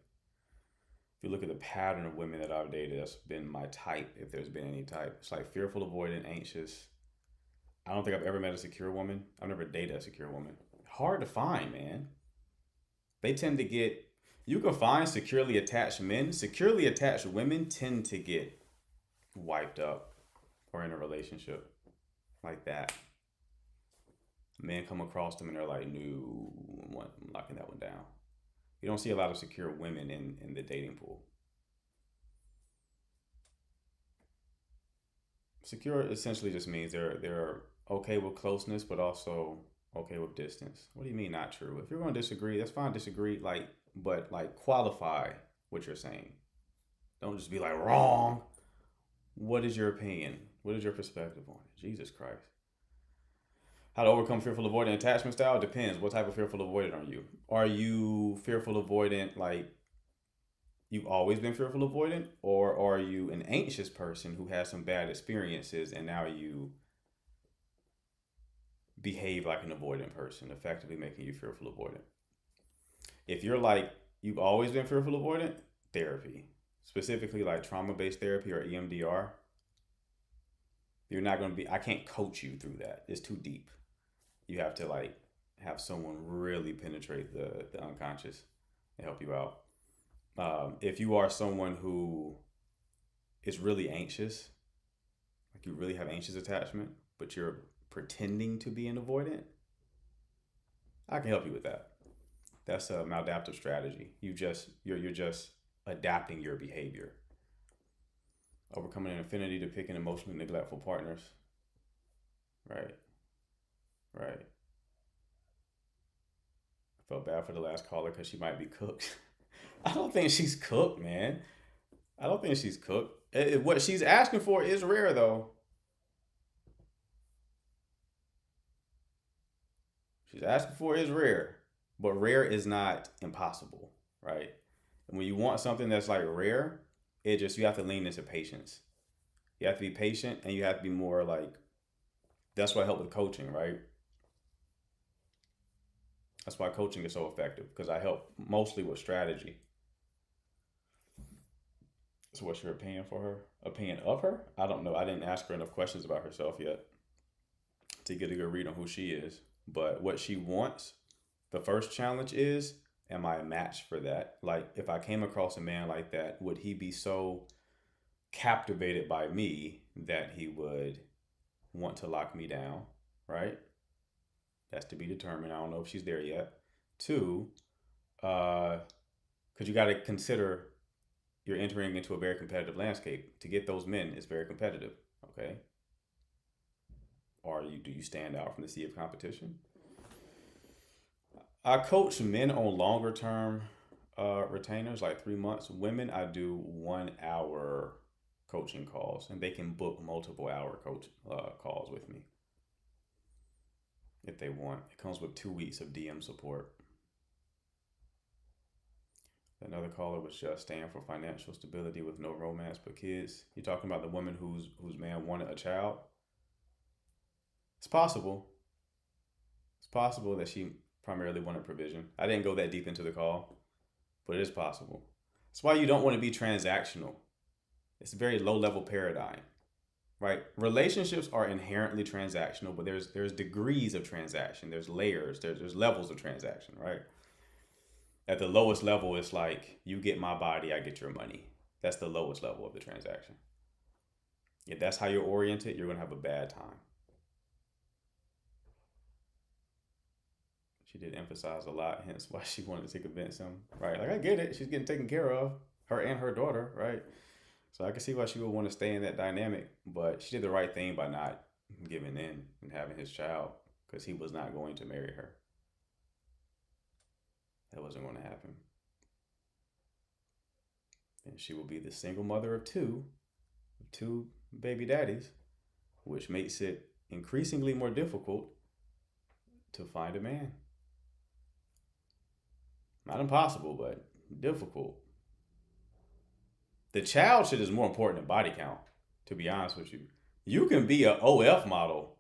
if you look at the pattern of women that I've dated, that's been my type, if there's been any type. It's like fearful avoidant, anxious. I don't think I've ever met a secure woman. I've never dated a secure woman. Hard to find, man. They tend to get, you can find securely attached men. Securely attached women tend to get wiped up or in a relationship like that. Men come across them and they're like, no, I'm locking that one down. You don't see a lot of secure women in the dating pool. Secure essentially just means they're okay with closeness, but also okay with distance. What do you mean not true? If you're going to disagree, that's fine. Disagree, but qualify what you're saying. Don't just be like, wrong. What is your opinion? What is your perspective on it? Jesus Christ. How to overcome fearful avoidant attachment style? Depends. What type of fearful avoidant are you? Are you fearful avoidant like you've always been fearful avoidant? Or are you an anxious person who has some bad experiences and now you behave like an avoidant person, effectively making you fearful avoidant? If you're like, you've always been fearful avoidant, therapy, specifically like trauma-based therapy or EMDR, you're not going to be, I can't coach you through that. It's too deep. You have to like have someone really penetrate the unconscious and help you out. If you are someone who is really anxious, like you really have anxious attachment, but you're pretending to be an avoidant, I can help you with that. That's a maladaptive strategy. You're just adapting your behavior. Overcoming an affinity to picking emotionally neglectful partners. Right. I felt bad for the last caller because she might be cooked. I don't think she's cooked, man. I don't think she's cooked. What she's asking for is rare, though. She's asking for is rare, but rare is not impossible, right? And when you want something that's like rare, you have to lean into patience. You have to be patient, and you have to be more like, that's why I help with coaching, right? That's why coaching is so effective, because I help mostly with strategy. So what's your opinion for her? Opinion of her? I don't know. I didn't ask her enough questions about herself yet to get a good read on who she is. But what she wants, the first challenge is, am I a match for that? Like, if I came across a man like that, would he be so captivated by me that he would want to lock me down, right? That's to be determined. I don't know if she's there yet. 2, because you got to consider you're entering into a very competitive landscape. To get those men is very competitive, okay? Do you stand out from the sea of competition? I coach men on longer term retainers, like 3 months. Women, I do 1 hour coaching calls, and they can book multiple hour coach calls with me if they want. It comes with 2 weeks of DM support. Another caller was just staying for financial stability with no romance but kids. You're talking about the woman whose man wanted a child? It's possible. It's possible that she primarily wanted provision. I didn't go that deep into the call, but it is possible. That's why you don't want to be transactional. It's a very low-level paradigm, right? Relationships are inherently transactional, but there's degrees of transaction. There's layers. There's levels of transaction, right? At the lowest level, it's like, you get my body, I get your money. That's the lowest level of the transaction. If that's how you're oriented, you're going to have a bad time. She did emphasize a lot, hence why she wanted to convince him, right? Like, I get it. She's getting taken care of, her and her daughter, right? So I can see why she would want to stay in that dynamic, but she did the right thing by not giving in and having his child, because he was not going to marry her. That wasn't going to happen. And she will be the single mother of two baby daddies, which makes it increasingly more difficult to find a man. Not impossible, but difficult. The child shit is more important than body count, to be honest with you. You can be an OF model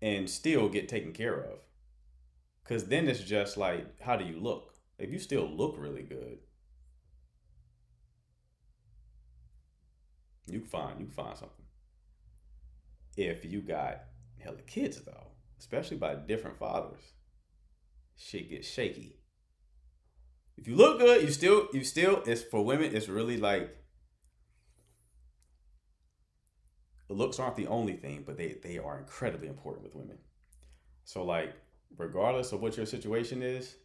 and still get taken care of. Because then it's just like, how do you look? If you still look really good, you can find something. If you got hella kids, though, especially by different fathers, shit gets shaky. If you look good, you still, it's for women, it's really like, looks aren't the only thing, but they are incredibly important with women. So like, regardless of what your situation is,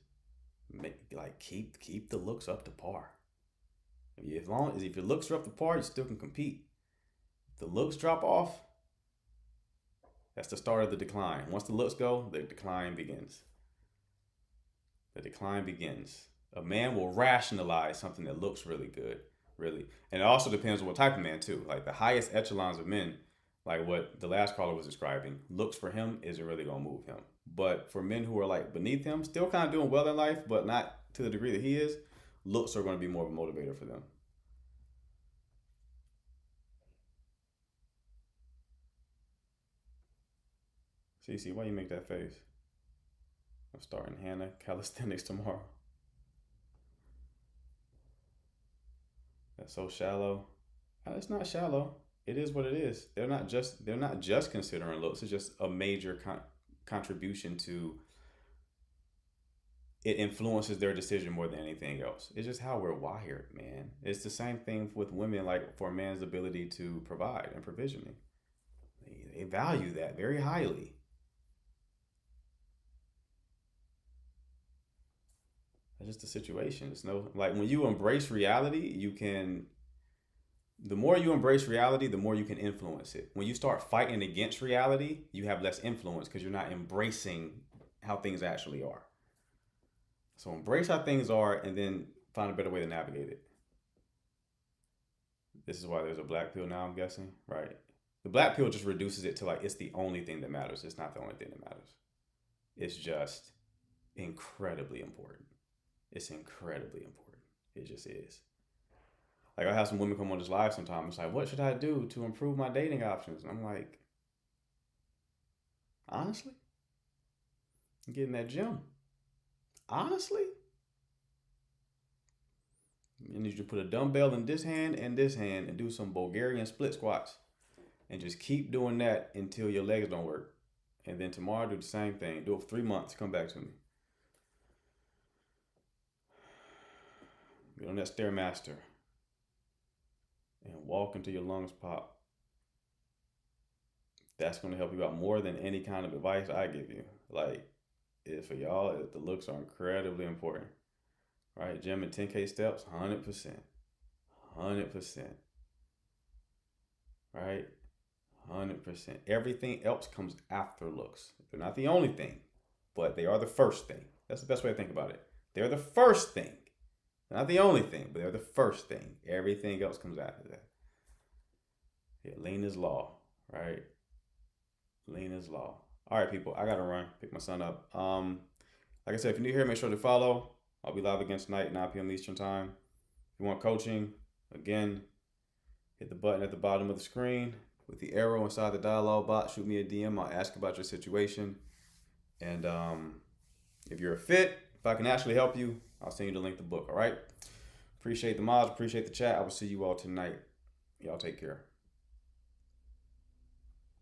keep the looks up to par. As long as if your looks are up to par, you still can compete. If the looks drop off, that's the start of the decline. Once the looks go, the decline begins. A man will rationalize something that looks really good, really. And it also depends on what type of man too. Like the highest echelons of men, like what the last caller was describing, looks for him isn't really gonna move him. But for men who are like beneath him, still kind of doing well in life, but not to the degree that he is, looks are going to be more of a motivator for them. CC, why you make that face? I'm starting Hannah calisthenics tomorrow. That's so shallow. It's not shallow. It is what it is. They're not just considering looks. It's just a major contribution to. It influences their decision more than anything else. It's just how we're wired, man. It's the same thing with women, like for a man's ability to provide and provisioning. They value that very highly. That's just the situation. It's no, like when you embrace reality, you can. The more you embrace reality, the more you can influence it. When you start fighting against reality, you have less influence because you're not embracing how things actually are. So embrace how things are and then find a better way to navigate it. This is why there's a black pill now, I'm guessing, right? The black pill just reduces it to like it's the only thing that matters. It's not the only thing that matters. It's just incredibly important. It's incredibly important. It just is. Like I have some women come on this live sometimes. It's like, what should I do to improve my dating options? And I'm like, honestly, get in that gym. Honestly, I need you to put a dumbbell in this hand and do some Bulgarian split squats. And just keep doing that until your legs don't work. And then tomorrow do the same thing. Do it for 3 months. Come back to me. Get on that Stairmaster. And walk until your lungs pop. That's going to help you out more than any kind of advice I give you. Like, for y'all, the looks are incredibly important. Right? Gym and 10K steps, 100%. 100%. Right? 100%. Everything else comes after looks. They're not the only thing, but they are the first thing. That's the best way to think about it. They're the first thing. They're not the only thing, but they're the first thing. Everything else comes after that. Yeah, lean is law, right? Lean is law. All right, people, I got to run. Pick my son up. Like I said, if you're new here, make sure to follow. I'll be live again tonight, 9 p.m. Eastern time. If you want coaching, again, hit the button at the bottom of the screen with the arrow inside the dialogue box. Shoot me a DM. I'll ask about your situation. And if you're a fit, if I can actually help you, I'll send you the link to the book, all right? Appreciate the mods. Appreciate the chat. I will see you all tonight. Y'all take care.